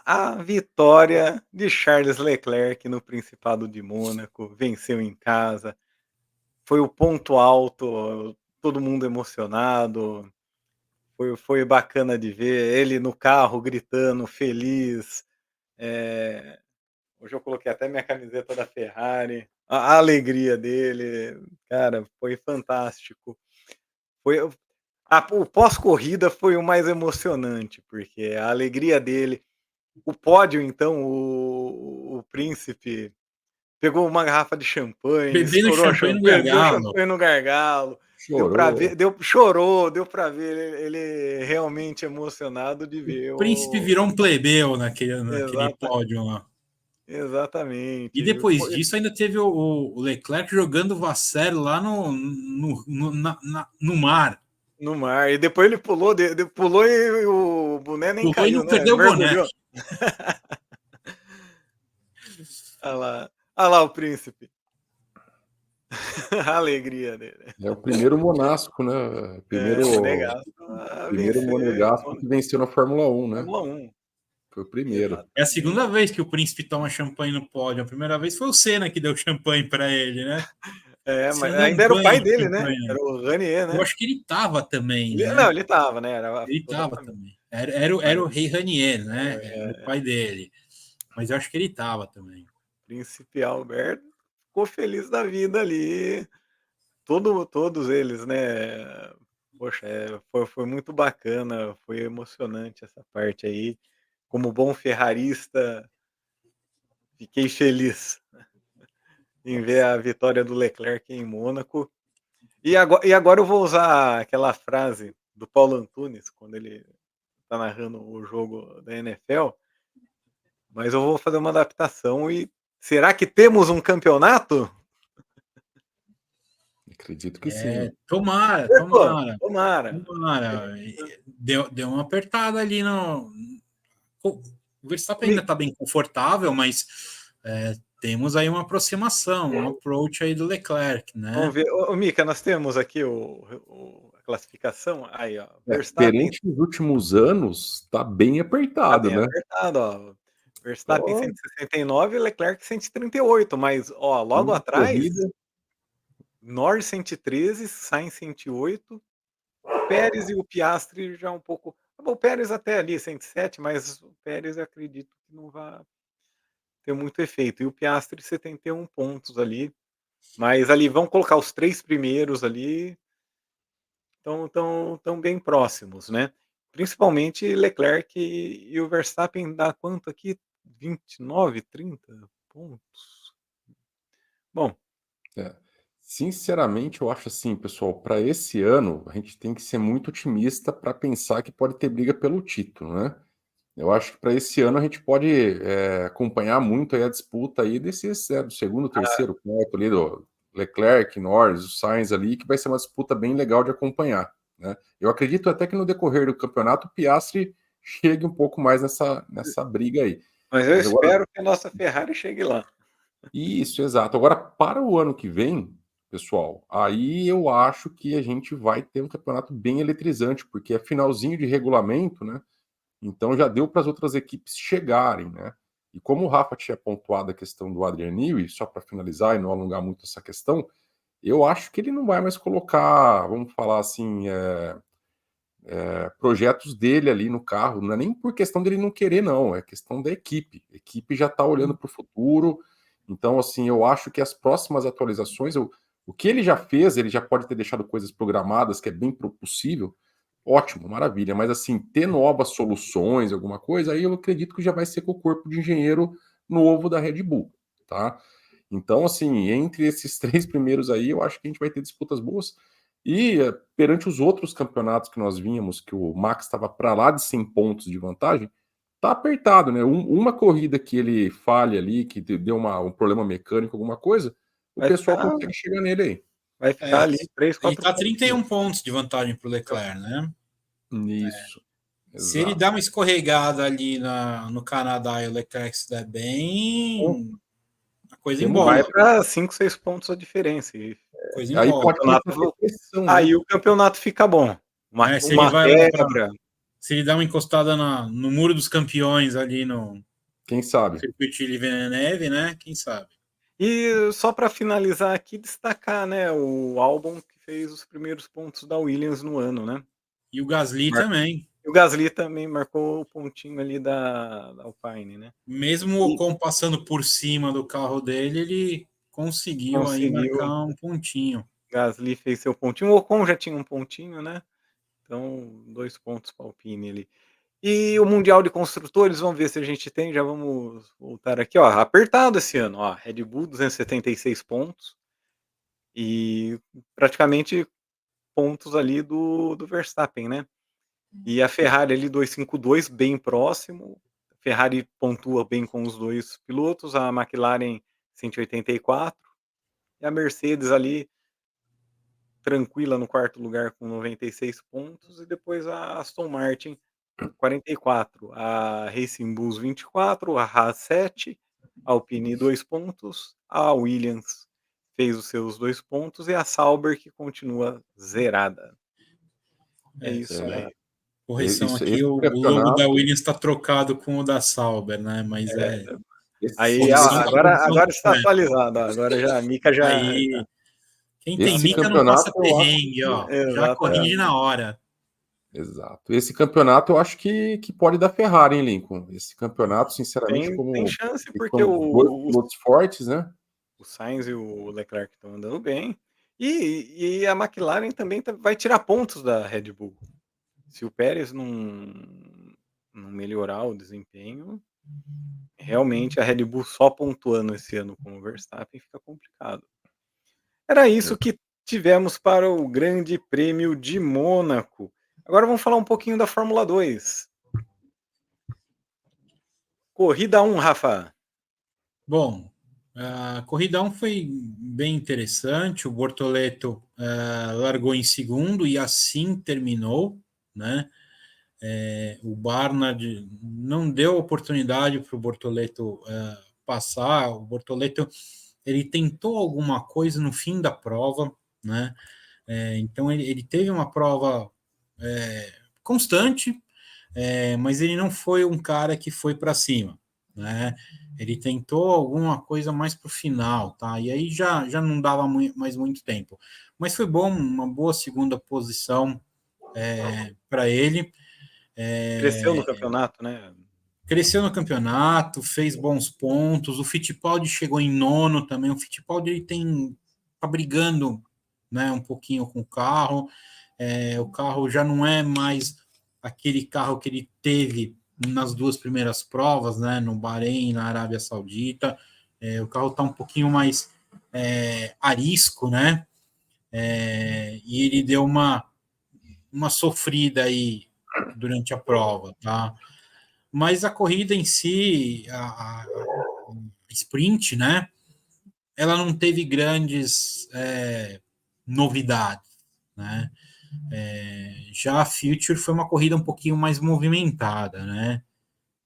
a vitória de Charles Leclerc no Principado de Mônaco, venceu em casa, foi o ponto alto, todo mundo emocionado, foi bacana de ver ele no carro gritando, feliz. Hoje eu coloquei até minha camiseta da Ferrari, a alegria dele, cara, foi fantástico. O pós-corrida foi o mais emocionante, porque a alegria dele, o pódio então, o Príncipe pegou uma garrafa de champanhe, Bebendo estourou champanhe champanhe, deu champanhe no gargalo, chorou, deu para ver ele realmente emocionado de ver o Príncipe virou um plebeu naquele pódio lá. Exatamente. E depois disso ainda teve o Leclerc jogando o Vasseur lá no mar. No mar. E depois ele pulou e o boné nem caiu, e não perdeu o boné. Olha lá o Príncipe. A alegria dele. É o primeiro monasco, né? Primeiro monegasco que venceu na Fórmula 1, né? Fórmula 1. Foi o primeiro. Exatamente. É a segunda vez que o Príncipe toma champanhe no pódio. A primeira vez foi o Senna que deu champanhe para ele, né? Mas ainda era o pai dele, né? Campanha. Era o Ranier, né? Eu acho que ele estava também, né? Não, ele estava, né? Ele estava também. Era o rei Ranier, né? Era o pai dele. Mas eu acho que ele estava também. Príncipe Alberto ficou feliz da vida ali. Todos eles, né? Poxa, foi muito bacana, foi emocionante essa parte aí. Como bom ferrarista, fiquei feliz em ver a vitória do Leclerc em Mônaco. E agora eu vou usar aquela frase do Paulo Antunes, quando ele está narrando o jogo da NFL, mas eu vou fazer uma adaptação. E será que temos um campeonato? Acredito que sim. Tomara. Tomara. Deu uma apertada ali no. O Verstappen ainda está bem confortável, mas temos aí uma aproximação, um approach aí do Leclerc, né? Vamos ver. Ô, Mika, nós temos aqui a classificação. Aí, ó. Verstappen, perante os últimos anos, está bem apertado, bem né? apertado, ó. Verstappen 169, Leclerc 138, mas ó, logo atrás, corrida. Norris 113, Sainz 108, o Pérez e o Piastri já um pouco. O Pérez até ali 107, mas o Pérez eu acredito que não vai ter muito efeito. E o Piastri 71 pontos ali, mas ali vão colocar os 3 primeiros ali, estão bem próximos, né? Principalmente Leclerc e o Verstappen dá quanto aqui? 29, 30 pontos. Bom, sinceramente, eu acho assim, pessoal, para esse ano a gente tem que ser muito otimista para pensar que pode ter briga pelo título, né? Eu acho que para esse ano a gente pode acompanhar muito aí a disputa aí desses do segundo, terceiro, quarto ali do Leclerc, Norris, o Sainz ali, que vai ser uma disputa bem legal de acompanhar, né? Eu acredito até que no decorrer do campeonato o Piastri chegue um pouco mais nessa briga aí. Mas eu espero que a nossa Ferrari chegue lá. Isso, exato. Agora, para o ano que vem, pessoal, aí eu acho que a gente vai ter um campeonato bem eletrizante, porque é finalzinho de regulamento, né? Então já deu para as outras equipes chegarem, né? E como o Rafa tinha pontuado a questão do Adrian Newey, só para finalizar e não alongar muito essa questão, eu acho que ele não vai mais colocar, vamos falar assim, projetos dele ali no carro. Não é nem por questão dele não querer, não, é questão da equipe. A equipe já está olhando para o futuro. Então, assim, eu acho que as próximas atualizações, o que ele já fez, ele já pode ter deixado coisas programadas, que é bem possível. Ótimo, maravilha. Mas, assim, ter novas soluções, alguma coisa, aí eu acredito que já vai ser com o corpo de engenheiro novo da Red Bull, tá? Então, assim, entre esses 3 primeiros aí, eu acho que a gente vai ter disputas boas. E perante os outros campeonatos que nós vínhamos, que o Max estava para lá de 100 pontos de vantagem, tá apertado, né? Uma corrida que ele falha ali, que deu um problema mecânico, alguma coisa, o pessoal consegue chegar nele aí. Vai ficar ali 3, 4 Ele está 31 pontos de vantagem para o Leclerc, né? Isso. Se ele dá uma escorregada ali no Canadá e o Leclerc se der bem, a coisa embola. Vai para 5, 6 pontos a diferença. Coisa aí embola. pode pressão, né? Aí o campeonato fica bom. Se ele vai quebra. Se ele dá uma encostada no muro dos campeões ali no quem sabe? circuito de Villeneuve, né? Quem sabe? E só para finalizar aqui, destacar, né, o Albon que fez os primeiros pontos da Williams no ano, né? E o Gasly também. E o Gasly também marcou o pontinho ali da Alpine, né? Mesmo o Ocon passando por cima do carro dele, ele conseguiu aí marcar um pontinho. Gasly fez seu pontinho. O Ocon já tinha um pontinho, né? Então, 2 pontos para a Alpine ali. E o Mundial de Construtores, vamos ver se a gente tem. Já vamos voltar aqui, ó. Apertado esse ano, ó. Red Bull 276 pontos. E praticamente pontos ali do Verstappen, né? E a Ferrari ali 252, bem próximo. A Ferrari pontua bem com os 2 pilotos. A McLaren 184. E a Mercedes ali tranquila no 4º lugar com 96 pontos. E depois a Aston Martin 44, a Racing Bulls 24, a Haas 7, a Alpine 2 pontos, a Williams fez os seus 2 pontos e a Sauber que continua zerada. É isso aí. Correção aqui, o logo da Williams está trocado com o da Sauber, né? Mas aí agora está atualizado, agora já a Mika já Quem tem Esse mica não passa campeonato, eu acho perrengue, ó. Já corrige Exatamente. na hora. Exato. Esse campeonato eu acho que pode dar Ferrari, hein, Lincoln? Esse campeonato, sinceramente, Tem como chance, eles porque são dois pilotos fortes, né? o Sainz e o Leclerc estão andando bem. E a McLaren também vai tirar pontos da Red Bull. Se o Pérez não melhorar o desempenho, realmente a Red Bull só pontuando esse ano com o Verstappen fica complicado. Era isso que tivemos para o Grande Prêmio de Mônaco. Agora vamos falar um pouquinho da Fórmula 2. Corrida 1, Rafa. Bom, a corrida 1 foi bem interessante. O Bortoleto largou em segundo e assim terminou, né? O Barnard não deu oportunidade para o Bortoleto passar. O Bortoleto ele tentou alguma coisa no fim da prova, né? Então ele teve uma prova constante, mas ele não foi um cara que foi para cima, né? Ele tentou alguma coisa mais para o final, tá? E aí já não dava mais muito tempo. Mas foi bom, uma boa segunda posição para ele. Cresceu no campeonato, né? Cresceu no campeonato, fez bons pontos. O Fittipaldi chegou em nono também. O Fittipaldi ele tá brigando, né, um pouquinho com o carro. O carro já não é mais aquele carro que ele teve nas duas primeiras provas, né, no Bahrein e na Arábia Saudita. O carro está um pouquinho mais arisco, né? E ele deu uma sofrida aí durante a prova, tá? Mas a corrida em si, a sprint, né? Ela não teve grandes novidades, né? Já a Future foi uma corrida um pouquinho mais movimentada, né?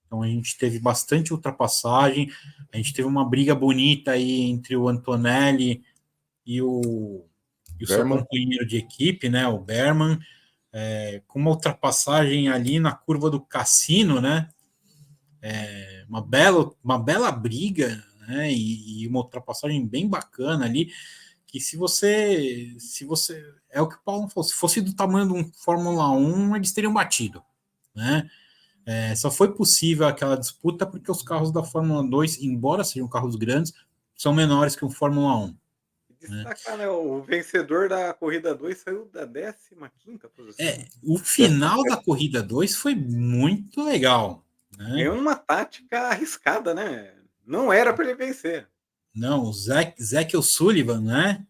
Então a gente teve bastante ultrapassagem, a gente teve uma briga bonita aí entre o Antonelli e o seu Berman. companheiro de equipe, né? O Berman, com uma ultrapassagem ali na curva do Cassino, né? Uma bela briga, né? E uma ultrapassagem bem bacana ali, que se você é o que o Paulo falou, se fosse do tamanho de um Fórmula 1, eles teriam batido, né? Só foi possível aquela disputa porque os carros da Fórmula 2, embora sejam carros grandes, são menores que o Fórmula 1. Né? Destacar, né? O vencedor da corrida 2 saiu da 15ª posição. O final da corrida 2 foi muito legal. Né? Ganhou numa tática arriscada, né? Não era para ele vencer. Não, o Zack O'Sullivan, né?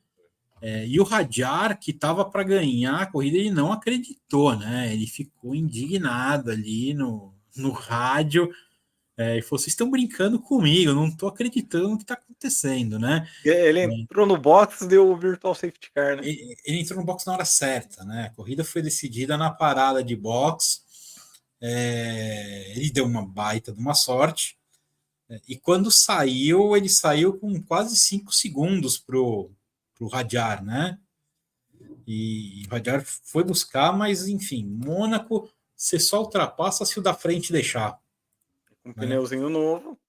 E o Hadjar, que estava para ganhar a corrida, ele não acreditou, né? Ele ficou indignado ali no rádio. E falou: vocês estão brincando comigo, eu não estou acreditando no que está acontecendo, né? Ele entrou no box e deu o virtual safety car, né? Ele entrou no box na hora certa, né? A corrida foi decidida na parada de box. Ele deu uma baita de uma sorte. E quando saiu, ele saiu com quase 5 segundos pro Hadjar, né? E o Hadjar foi buscar, mas enfim, Mônaco, você só ultrapassa se o da frente deixar. Com um Né? pneuzinho novo.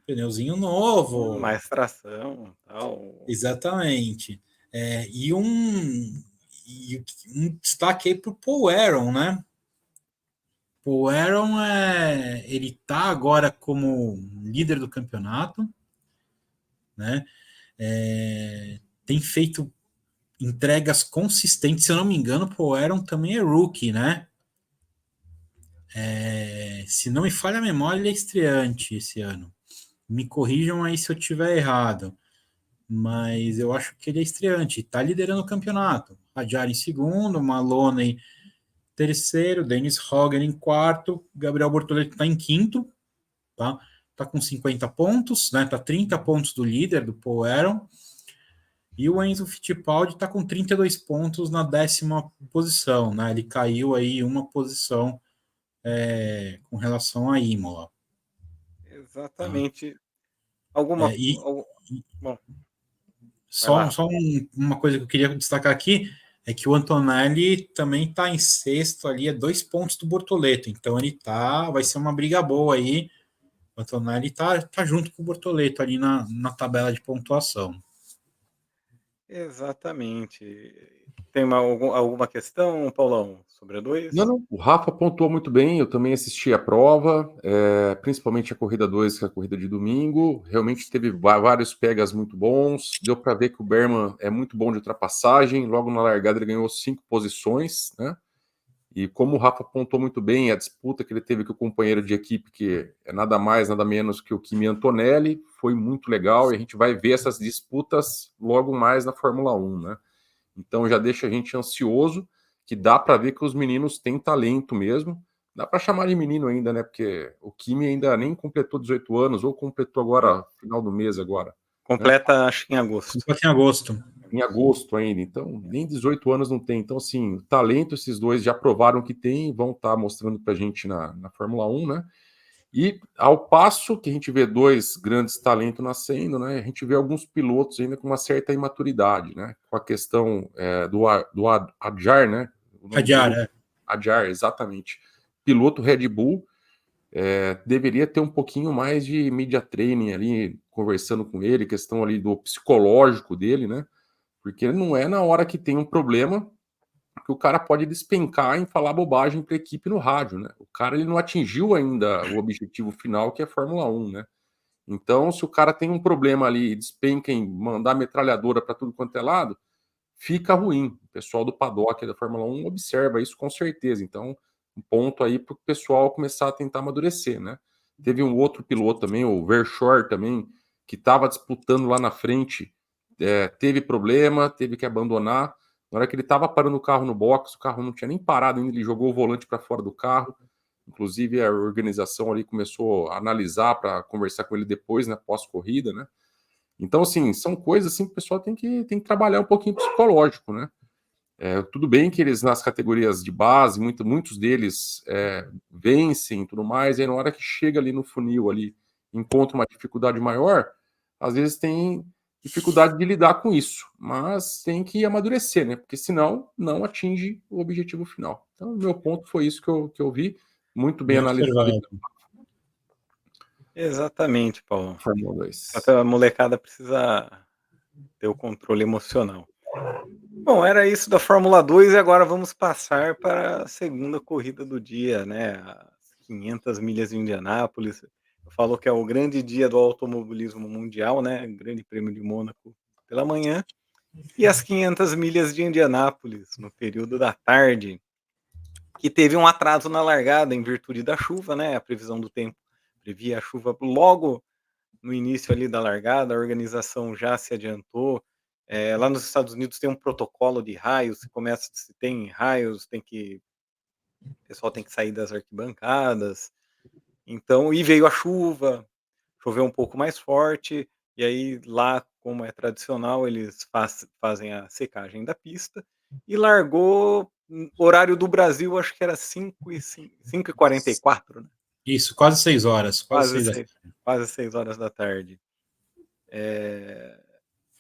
Pneuzinho novo. Mais tração tal. Exatamente. E um destaque aí para o Paul Aaron, né? Paul Aaron ele está agora como líder do campeonato, né? Tem feito entregas consistentes, se eu não me engano, o Paul Aaron também é rookie, né? Se não me falha a memória, ele é estreante esse ano. Me corrijam aí se eu tiver errado. Mas eu acho que ele é estreante, está liderando o campeonato. Hadjar em segundo, Maloney terceiro, Dennis Hogger em quarto, Gabriel Bortoleto está em quinto, tá? Tá com 50 pontos, né? Tá 30 pontos do líder, do Paul Aaron. E o Enzo Fittipaldi está com 32 pontos na 10ª posição, né? Ele caiu aí uma posição com relação a Imola. Exatamente. Tá? Alguma. Bom. Só uma coisa que eu queria destacar aqui é que o Antonelli também está em sexto ali, 2 pontos do Bortoleto. Então ele vai ser uma briga boa aí. O Antonelli tá junto com o Bortoleto ali na tabela de pontuação. Exatamente. Tem alguma questão, Paulão, sobre a 2? Não. O Rafa pontuou muito bem. Eu também assisti a prova, principalmente a corrida 2, que é a corrida de domingo. Realmente teve vários pegas muito bons. Deu para ver que o Berman é muito bom de ultrapassagem. Logo na largada ele ganhou 5 posições, né? E como o Rafa pontuou muito bem, a disputa que ele teve com o companheiro de equipe, que é nada mais, nada menos que o Kimi Antonelli, foi muito legal. E a gente vai ver essas disputas logo mais na Fórmula 1, né? Então já deixa a gente ansioso, que dá para ver que os meninos têm talento mesmo. Dá para chamar de menino ainda, né? Porque o Kimi ainda nem completou 18 anos, ou completou agora, final do mês agora. Completa, acho que em agosto. Completa em agosto. Em agosto ainda, então nem 18 anos não tem. Então, assim, talento esses dois já provaram que tem, vão estar mostrando para a gente na Fórmula 1, né? E ao passo que a gente vê dois grandes talentos nascendo, né? A gente vê alguns pilotos ainda com uma certa imaturidade, né? Com a questão do Adjar, né? Adjar, exatamente. Piloto Red Bull, deveria ter um pouquinho mais de media training ali, conversando com ele, questão ali do psicológico dele, né? Porque não é na hora que tem um problema que o cara pode despencar em falar bobagem para a equipe no rádio, né? O cara ele não atingiu ainda o objetivo final, que é a Fórmula 1, né? Então, se o cara tem um problema ali e despenca em mandar metralhadora para tudo quanto é lado, fica ruim. O pessoal do paddock da Fórmula 1 observa isso com certeza. Então, um ponto aí para o pessoal começar a tentar amadurecer, né? Teve um outro piloto também, o Verschoor também, que estava disputando lá na frente, teve problema, teve que abandonar. Na hora que ele estava parando o carro no box, o carro não tinha nem parado ainda, ele jogou o volante para fora do carro. Inclusive, a organização ali começou a analisar para conversar com ele depois, né, pós-corrida, né? Então, assim, são coisas assim que o pessoal tem que trabalhar um pouquinho psicológico, né? Tudo bem que eles, nas categorias de base, muitos deles vencem e tudo mais, e aí na hora que chega ali no funil, ali, encontra uma dificuldade maior, às vezes tem dificuldade de lidar com isso, mas tem que amadurecer, né? Porque senão não atinge o objetivo final. Então, o meu ponto foi isso que eu vi, muito bem analisado. Exatamente, Paulo. Fórmula 2. Até a molecada precisa ter o controle emocional. Bom, era isso da Fórmula 2 e agora vamos passar para a segunda corrida do dia, né? As 500 milhas de Indianápolis. Falou que é o grande dia do automobilismo mundial, né? Grande Prêmio de Mônaco pela manhã. E as 500 milhas de Indianápolis no período da tarde, que teve um atraso na largada em virtude da chuva, né? A previsão do tempo previa a chuva logo no início ali da largada, a organização já se adiantou. Lá nos Estados Unidos tem um protocolo de raios, se tem raios, o pessoal tem que sair das arquibancadas. Então, e veio a chuva, choveu um pouco mais forte, e aí lá, como é tradicional, eles fazem a secagem da pista, e largou, horário do Brasil, acho que era 5h44, né? Isso, quase 6 horas. Quase 6 horas da tarde.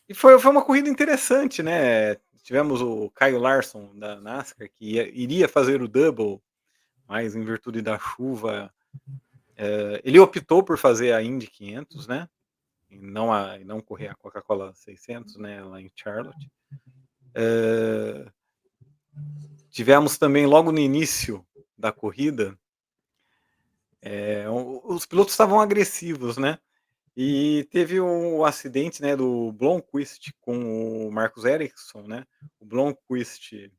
E foi uma corrida interessante, né? Tivemos o Kyle Larson da NASCAR, que iria fazer o double, mas em virtude da chuva, ele optou por fazer a Indy 500, né? E não correr a Coca-Cola 600, né? Lá em Charlotte. Tivemos também, logo no início da corrida, os pilotos estavam agressivos, né? E teve um acidente, né, do Blomqvist com o Marcus Ericsson, né? O Blomqvist.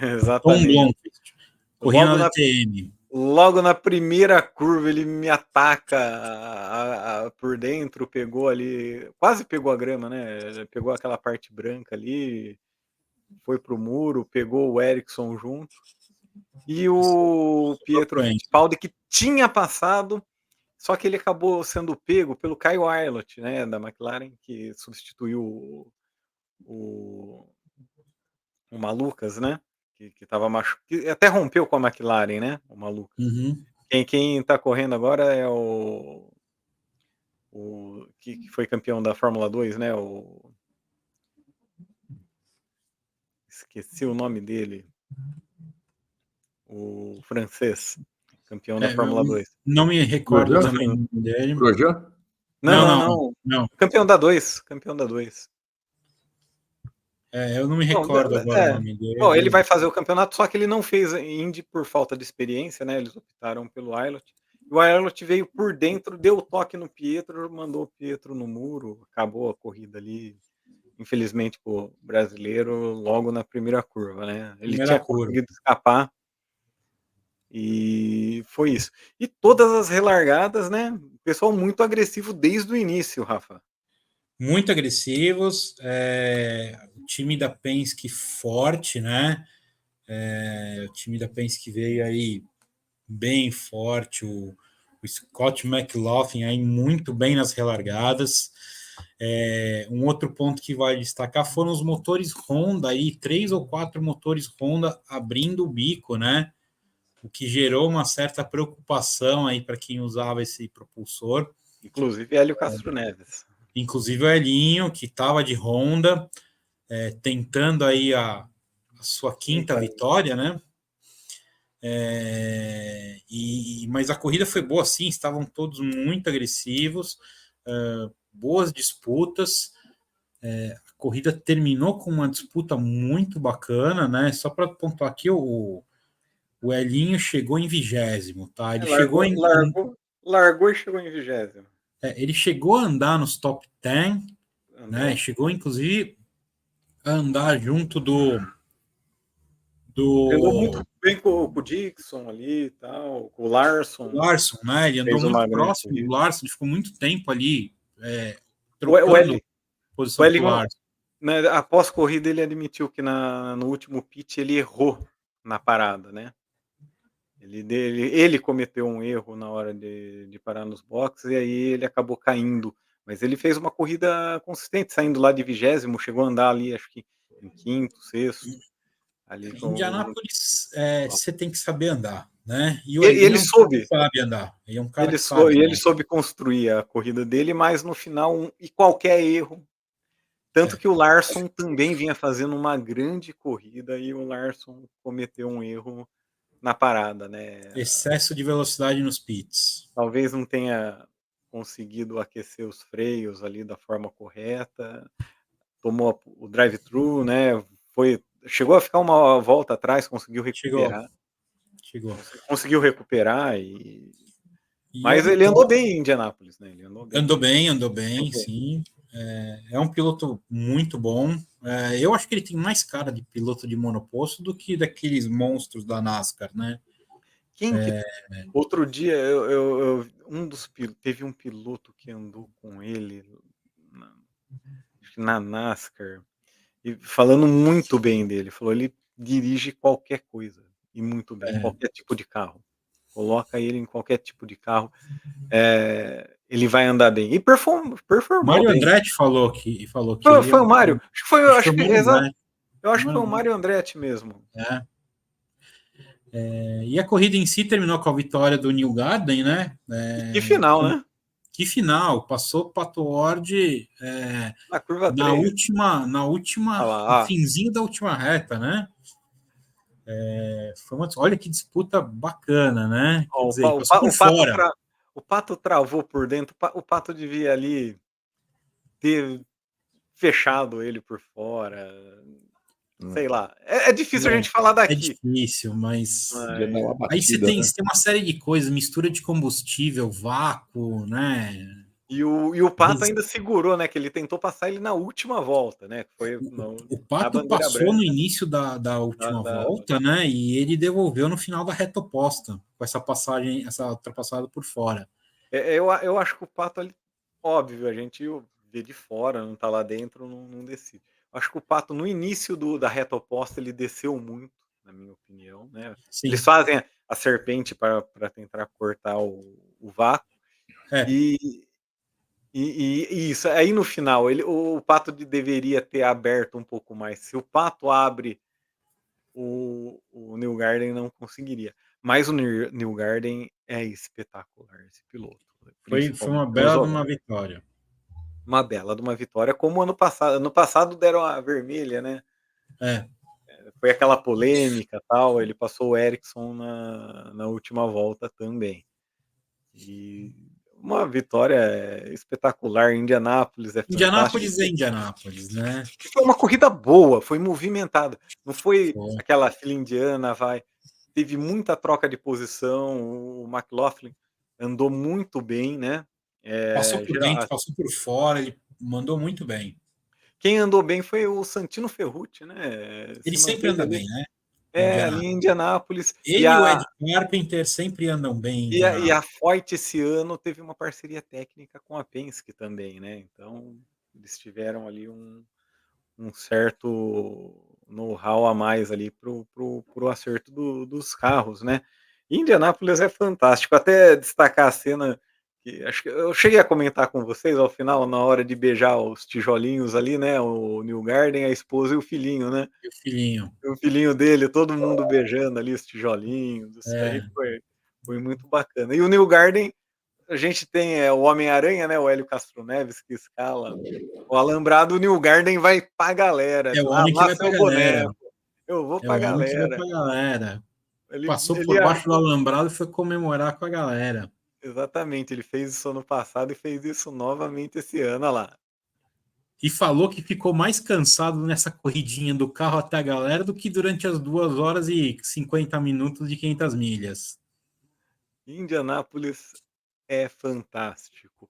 Exatamente. Blomqvist. Correndo na DTM. Logo na primeira curva ele me ataca por dentro, pegou ali, quase pegou a grama, né? Pegou aquela parte branca ali, foi pro muro, pegou o Ericsson junto. E o Pietro Fittipaldi, que tinha passado, só que ele acabou sendo pego pelo Kyle Aylott, né, da McLaren, que substituiu o Malucas, né, que tava que até rompeu com a McLaren, né, o Malucas. Uhum. Quem tá correndo agora é o que foi campeão da Fórmula 2, né, esqueci o nome dele, o francês, campeão da Fórmula 2. Não me recordo também dele. Grosjean? Não. Campeão da 2. Campeão da 2. Eu não me recordo agora o nome dele. Bom, ele vai fazer o campeonato, só que ele não fez Indy por falta de experiência, né? Eles optaram pelo Aylot. O Aylot veio por dentro, deu o toque no Pietro, mandou o Pietro no muro, acabou a corrida ali. Infelizmente, o brasileiro, logo na primeira curva, né? Ele tinha conseguido escapar. E foi isso. E todas as relargadas, né? O pessoal muito agressivo desde o início, Rafa. Muito agressivos. O time da Penske forte, né? O time da Penske veio aí bem forte. O Scott McLaughlin aí muito bem nas relargadas. Um outro ponto que vai destacar foram os motores Honda aí, 3 ou 4 motores Honda abrindo o bico, né? O que gerou uma certa preocupação aí para quem usava esse propulsor. Inclusive Hélio Castro Neves. Inclusive o Elinho, que estava de Honda, tentando aí a sua quinta vitória, né? Mas a corrida foi boa, sim, estavam todos muito agressivos, boas disputas. A corrida terminou com uma disputa muito bacana, né? Só para pontuar aqui, o Elinho chegou em 20º, tá? Ele largou e chegou em 20º. Ele chegou a andar nos top 10, né? Chegou, inclusive, a andar junto do andou muito bem com o Dixon ali e tal, com o Larson. O Larson, né? Ele andou muito próximo do Larson, ele ficou muito tempo ali trocando posição com o Larson. Após corrida, ele admitiu que no último pit ele errou na parada, né? Ele cometeu um erro na hora de parar nos boxes e aí ele acabou caindo. Mas ele fez uma corrida consistente, saindo lá de 20º, chegou a andar ali, acho que em 5º, 6º. Ali em Indianápolis, você tem que saber andar, né? E ele soube. Sabe andar. Ele é um cara ele que sabe. Ele soube construir a corrida dele, mas no final, e qualquer erro. Tanto que o Larson também vinha fazendo uma grande corrida e o Larson cometeu um erro na parada, né? Excesso de velocidade nos pits. Talvez não tenha conseguido aquecer os freios ali da forma correta. Tomou o drive-thru, né? Chegou a ficar uma volta atrás, conseguiu recuperar. Chegou. Conseguiu recuperar mas ele andou bem em Indianápolis, né? Ele andou bem, sim. É um piloto muito bom. Eu acho que ele tem mais cara de piloto de monoposto do que daqueles monstros da NASCAR, né? Outro dia, teve um piloto que andou com ele na NASCAR, e falando muito bem dele. Falou, ele dirige qualquer coisa, e muito bem, qualquer tipo de carro. Coloca ele em qualquer tipo de carro, ele vai andar bem. E performou Mário bem. Andretti falou que foi o Mário. Eu acho que foi o Mário Andretti mesmo. E a corrida em si terminou com a vitória do Newgarden, né? Que final, né? Que final, passou o Pato Ward na curva 3. No finzinho da última reta, né? Olha que disputa bacana, né? Quer dizer, o Pato travou por dentro, o Pato devia ali ter fechado ele por fora. Sei lá. É difícil a gente falar daqui. É difícil, mas aí você tem uma série de coisas, mistura de combustível, vácuo, né? E o Pato ainda segurou, né? Que ele tentou passar ele na última volta, né? O Pato passou no início da última volta, né? E ele devolveu no final da reta oposta, com essa ultrapassada por fora. Eu acho que o Pato ali, óbvio, a gente vê de fora, não tá lá dentro, não decide. Acho que o Pato, no início da reta oposta, ele desceu muito, na minha opinião, né? Sim. Eles fazem a serpente para tentar cortar o vácuo. E isso, aí no final, o Pato deveria ter aberto um pouco mais. Se o Pato abre, o Newgarden não conseguiria. Mas o Newgarden é espetacular, esse piloto. Foi uma bela de uma vitória. Uma bela de uma vitória, como ano passado. Ano passado deram a vermelha, né? Foi aquela polêmica tal. Ele passou o Ericsson na última volta também. E uma vitória espetacular. Indianápolis é fantástico. Indianápolis é Indianápolis, né? Foi uma corrida boa, foi movimentada. Não foi Foi. aquela fila indiana, vai. Teve muita troca de posição. O McLaughlin andou muito bem, né? Passou por dentro, Geral, passou por fora, ele mandou muito bem. quem andou bem foi o Santino Ferrucci, né? Ele Se sempre manteve anda ali, bem, né? ali em Indianápolis. Ele e o Ed Carpenter sempre andam bem em E a Indianápolis. Foyt esse ano teve uma parceria técnica com a Penske também, né? Então eles tiveram ali um certo know-how a mais ali pro acerto dos carros, né? Indianápolis é fantástico. Até destacar a cena que acho que eu cheguei a comentar com vocês ao final, na hora de beijar os tijolinhos ali, né? O New Garden, a esposa e o filhinho, né? E o filhinho. O filhinho dele, todo mundo beijando ali os tijolinhos. Isso aí É, foi muito bacana. E o New Garden, a gente tem o Homem-Aranha, né? O Hélio Castro Neves que escala o alambrado. O New Garden vai pra galera. é o Ah, homem que lá vai pra seu galera. boneco. Eu vou É o pra homem que vai galera. pra galera. Ele, Passou ele por baixo do alambrado e foi comemorar com a galera. exatamente, ele fez isso ano passado e fez isso novamente esse ano, olha lá. E falou que ficou mais cansado nessa corridinha do carro até a galera do que durante as 2 horas e 50 minutos de 500 milhas. Indianápolis é fantástico.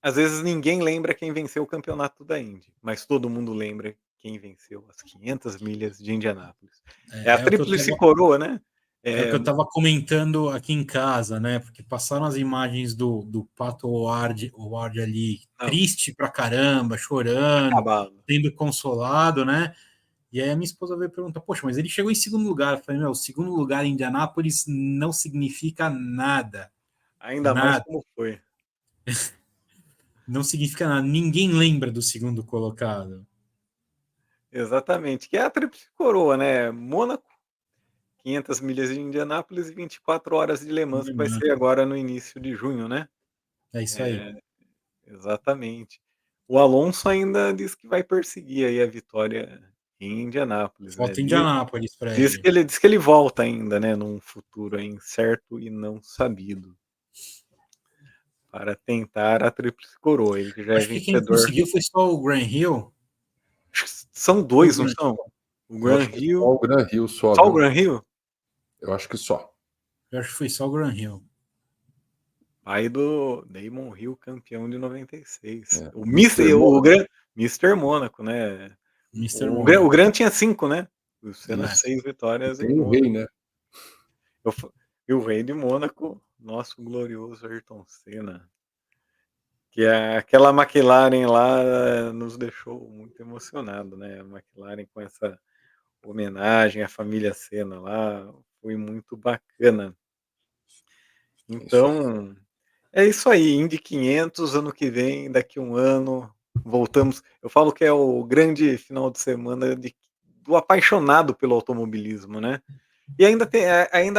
Às vezes ninguém lembra quem venceu o campeonato da Indy, mas todo mundo lembra quem venceu as 500 milhas de Indianápolis. É a É o que eu tríplice coroa, né? É o que eu estava comentando aqui em casa, né? Porque passaram as imagens do Pato O'Ward ali, Não, triste pra caramba, chorando, acabado. sendo consolado, né? E aí a minha esposa veio perguntar, poxa, mas ele chegou em segundo lugar. Eu falei, meu, segundo lugar em Indianápolis não significa nada. Ainda mais Nada. como foi. Não significa nada. Ninguém lembra do segundo colocado. Exatamente, que é a tríplice coroa, né? Mônaco, 500 milhas de Indianápolis e 24 horas de Le Mans, que vai ser agora no início de junho, né? É isso aí. Exatamente. O Alonso ainda diz que vai perseguir aí a vitória em Indianápolis, né? Falta Indianápolis para Diz ele. que ele volta ainda, né, num futuro incerto e não sabido, para tentar a tríplice coroa. Ele que já é Acho que quem vencedor. conseguiu foi só o Graham Hill. Acho que são Foi o dois, não Graham são? O Eu Gran acho que só Hill. o Gran Rio só, Só o viu? Gran Hill? Eu acho que só. Eu acho que foi só o Graham Hill. Pai do Damon Hill, campeão de 96. É. O Mister, o Mônaco. Gran, Mister Mônaco, né? Mr. O Gran tinha 5, né? O Senna Isso. 6 vitórias em Tem o Mônaco. rei, né? E o rei de Mônaco, nosso glorioso Ayrton Senna. Que aquela McLaren lá nos deixou muito emocionado, né? A McLaren com essa homenagem à família Senna lá, foi muito bacana. Então, é isso aí, Indy 500, ano que vem, daqui um ano, voltamos. Eu falo que é o grande final de semana do apaixonado pelo automobilismo, né? E ainda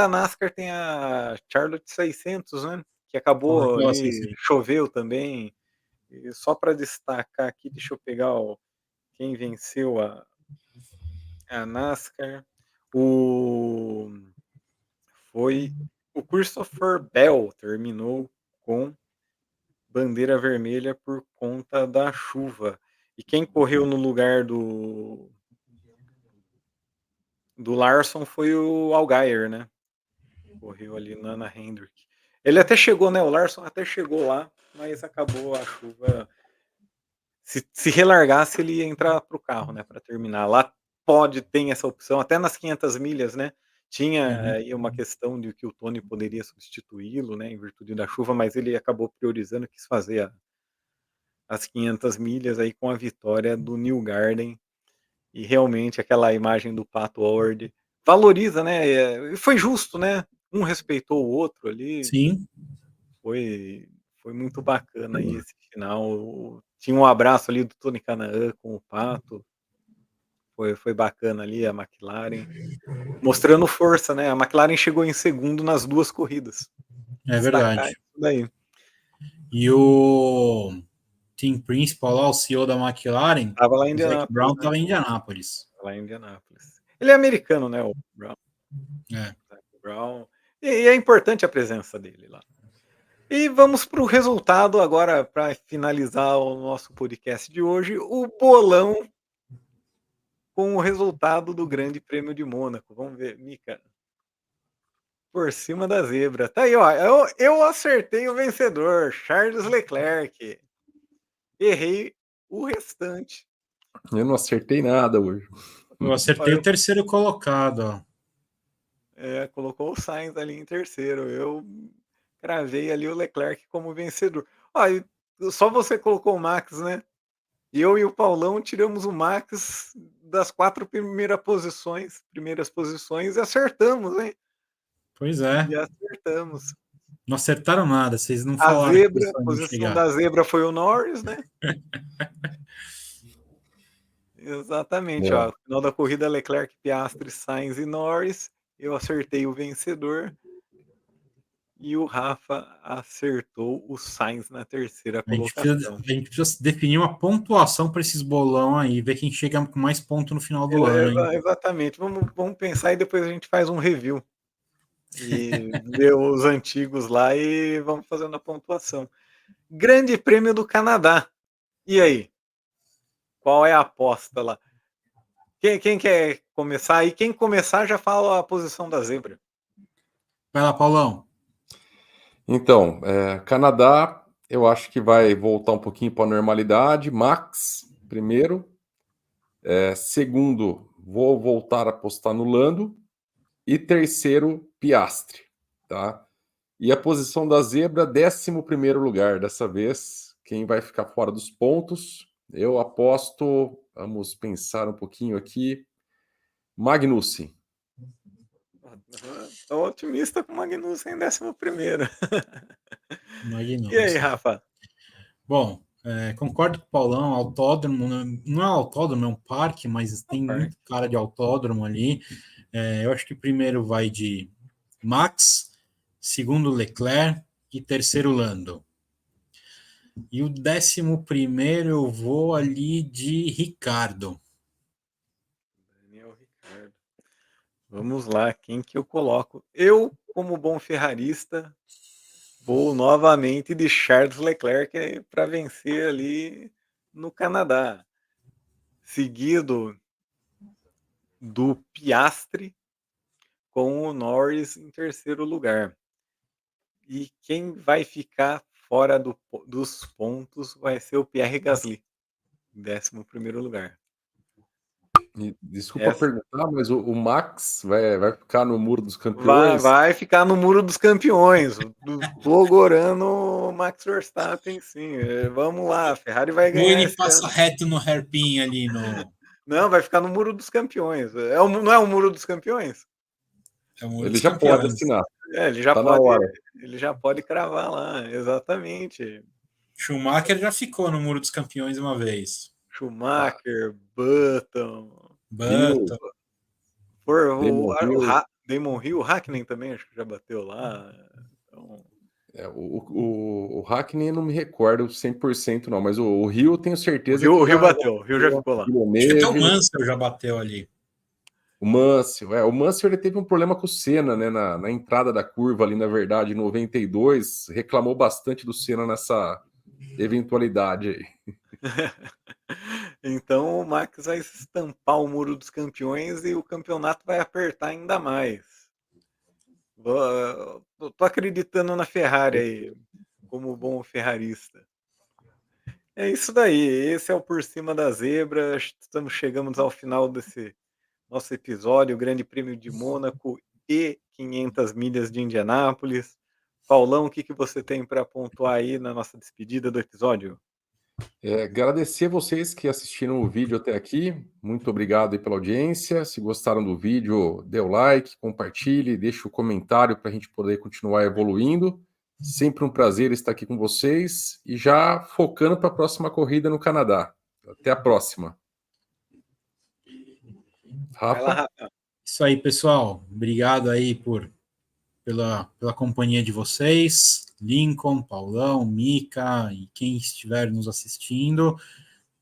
a NASCAR tem a Charlotte 600, né? Que acabou ali, choveu também. E só para destacar aqui, deixa eu pegar quem venceu a NASCAR. Foi o Christopher Bell, terminou com bandeira vermelha por conta da chuva. E quem correu no lugar do Larson foi o Allgaier, né? Correu ali na Hendrick. Ele até chegou, né? O Larson até chegou lá, mas acabou a chuva. Se relargasse, ele ia entrar para o carro, né? Para terminar. Lá tem essa opção, até nas 500 milhas, né? Tinha aí uma questão de que o Tony poderia substituí-lo, né? Em virtude da chuva, mas ele acabou priorizando, quis fazer as 500 milhas aí com a vitória do New Garden. E realmente aquela imagem do Pato O'Ward valoriza, né? E foi justo, né? Um respeitou o outro ali. Sim. Foi muito bacana aí esse final. Tinha um abraço ali do Tony Kanaan com o Pato. Foi bacana ali a McLaren. Mostrando força, né? A McLaren chegou em segundo nas 2 corridas. É verdade. Isso daí. E o team principal lá, o CEO da McLaren, Tava lá em o Zac Indianápolis. Brown, né? estava em Indianápolis. Lá em Indianápolis. Ele é americano, né? O Brown. É. Zac Brown. E é importante a presença dele lá. E vamos para o resultado agora, para finalizar o nosso podcast de hoje, o bolão com o resultado do Grande Prêmio de Mônaco. Vamos ver, Mica. Por cima da zebra. Tá aí, ó. Eu acertei o vencedor, Charles Leclerc. Errei o restante. Eu não acertei nada hoje. Eu acertei o terceiro colocado, ó. Colocou o Sainz ali em terceiro. Eu cravei ali o Leclerc como vencedor. Ó, só você colocou o Max, né? Eu e o Paulão tiramos o Max das 4 primeiras posições e acertamos, hein? Pois é. E acertamos. Não acertaram nada, vocês não A falaram que zebra, eles a iam posição chegar. da zebra foi o Norris, né? Exatamente, ó. É. No final da corrida, Leclerc, Piastri, Sainz e Norris. Eu acertei o vencedor. E o Rafa acertou o Sainz na terceira colocação. A gente precisa definir uma pontuação para esses bolão aí, ver quem chega com mais ponto no final do ano, hein? Exatamente. Vamos pensar e depois a gente faz um review. E ver os antigos lá e vamos fazendo a pontuação. Grande Prêmio do Canadá. E aí? Qual é a aposta lá? Quem quer começar? E quem começar já fala a posição da zebra. Vai lá, Paulão. Então, Canadá, eu acho que vai voltar um pouquinho para a normalidade. Max, primeiro. Segundo, vou voltar a apostar no Lando. E terceiro, Piastri. Tá? E a posição da zebra, 11º lugar dessa vez. Quem vai ficar fora dos pontos? Eu aposto, vamos pensar um pouquinho aqui, Magnussen. Estou otimista com o Magnussen em 11º. Magnussen. E aí, Rafa? Bom, concordo com o Paulão, autódromo, não é autódromo, é um parque, mas tem muito cara de autódromo ali. Eu acho que primeiro vai de Max, segundo Leclerc e terceiro Lando. E o 11º eu vou ali de Ricardo. Daniel Ricciardo. Vamos lá, quem que eu coloco? Eu, como bom ferrarista, vou novamente de Charles Leclerc para vencer ali no Canadá. Seguido do Piastri com o Norris em terceiro lugar. E quem vai ficar fora dos pontos vai ser o Pierre Gasly, em 11º lugar. Desculpa perguntar, mas o Max vai ficar no Muro dos Campeões? Vai ficar no Muro dos Campeões, logorando Max Verstappen, sim. Vamos lá, a Ferrari vai Ou ganhar ele esse passa ano. reto no hairpin ali no. Não, vai ficar no Muro dos Campeões. Não é o Muro dos Campeões? É o Muro Ele dos já pode Campeões. assinar. Ele já Tá na pode, hora. ele já pode cravar lá, exatamente. Schumacher já ficou no Muro dos Campeões uma vez. Schumacher, Button, Hill, Damon Hill. Damon Hill, o Hakkinen também acho que já bateu lá. Então, O Hackney não me recordo 100% não, mas o Hill tenho certeza o que Rio já bateu, o Rio já ficou lá. Acho que até o Villeneuve, Mansell já bateu ali. o Mansell ele teve um problema com o Senna, né, na entrada da curva ali, na verdade, em 92, reclamou bastante do Senna nessa eventualidade aí. Então o Max vai estampar o Muro dos Campeões e o campeonato vai apertar ainda mais. Tô acreditando na Ferrari aí, como bom ferrarista. É isso daí, esse é o Por Cima da Zebra. Chegamos ao final desse nosso episódio, o Grande Prêmio de Mônaco e 500 milhas de Indianápolis. Paulão, o que você tem para pontuar aí na nossa despedida do episódio? Agradecer vocês que assistiram o vídeo até aqui. Muito obrigado aí pela audiência. Se gostaram do vídeo, dê o like, compartilhe, deixe o comentário para a gente poder continuar evoluindo. Sempre um prazer estar aqui com vocês e já focando para a próxima corrida no Canadá. Até a próxima. Vai lá, Rafa? Rafa. Isso aí, pessoal. Obrigado aí pela companhia de vocês. Lincoln, Paulão, Mica e quem estiver nos assistindo.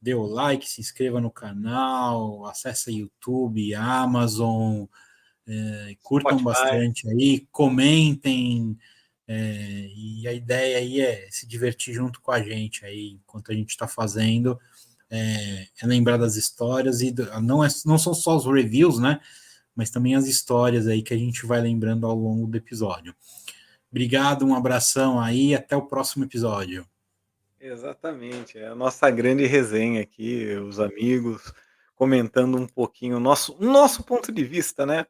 Dê o like, se inscreva no canal, acesse YouTube, Amazon, curtam Spotify. bastante aí, comentem, E a ideia aí é se divertir junto com a gente aí, enquanto a gente está fazendo, lembrar das histórias, e não são só os reviews, né? Mas também as histórias aí que a gente vai lembrando ao longo do episódio. Obrigado, um abração aí, até o próximo episódio. Exatamente, é a nossa grande resenha aqui, os amigos comentando um pouquinho o nosso ponto de vista, né,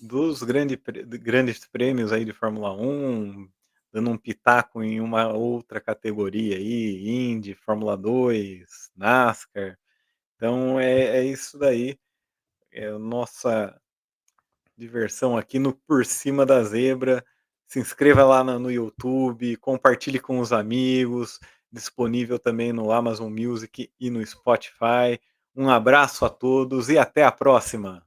dos grandes prêmios aí de Fórmula 1, dando um pitaco em uma outra categoria aí, Indy, Fórmula 2, NASCAR. Então é isso daí, é a nossa diversão aqui no Por Cima da Zebra. Se inscreva lá no YouTube, compartilhe com os amigos, disponível também no Amazon Music e no Spotify. Um abraço a todos e até a próxima!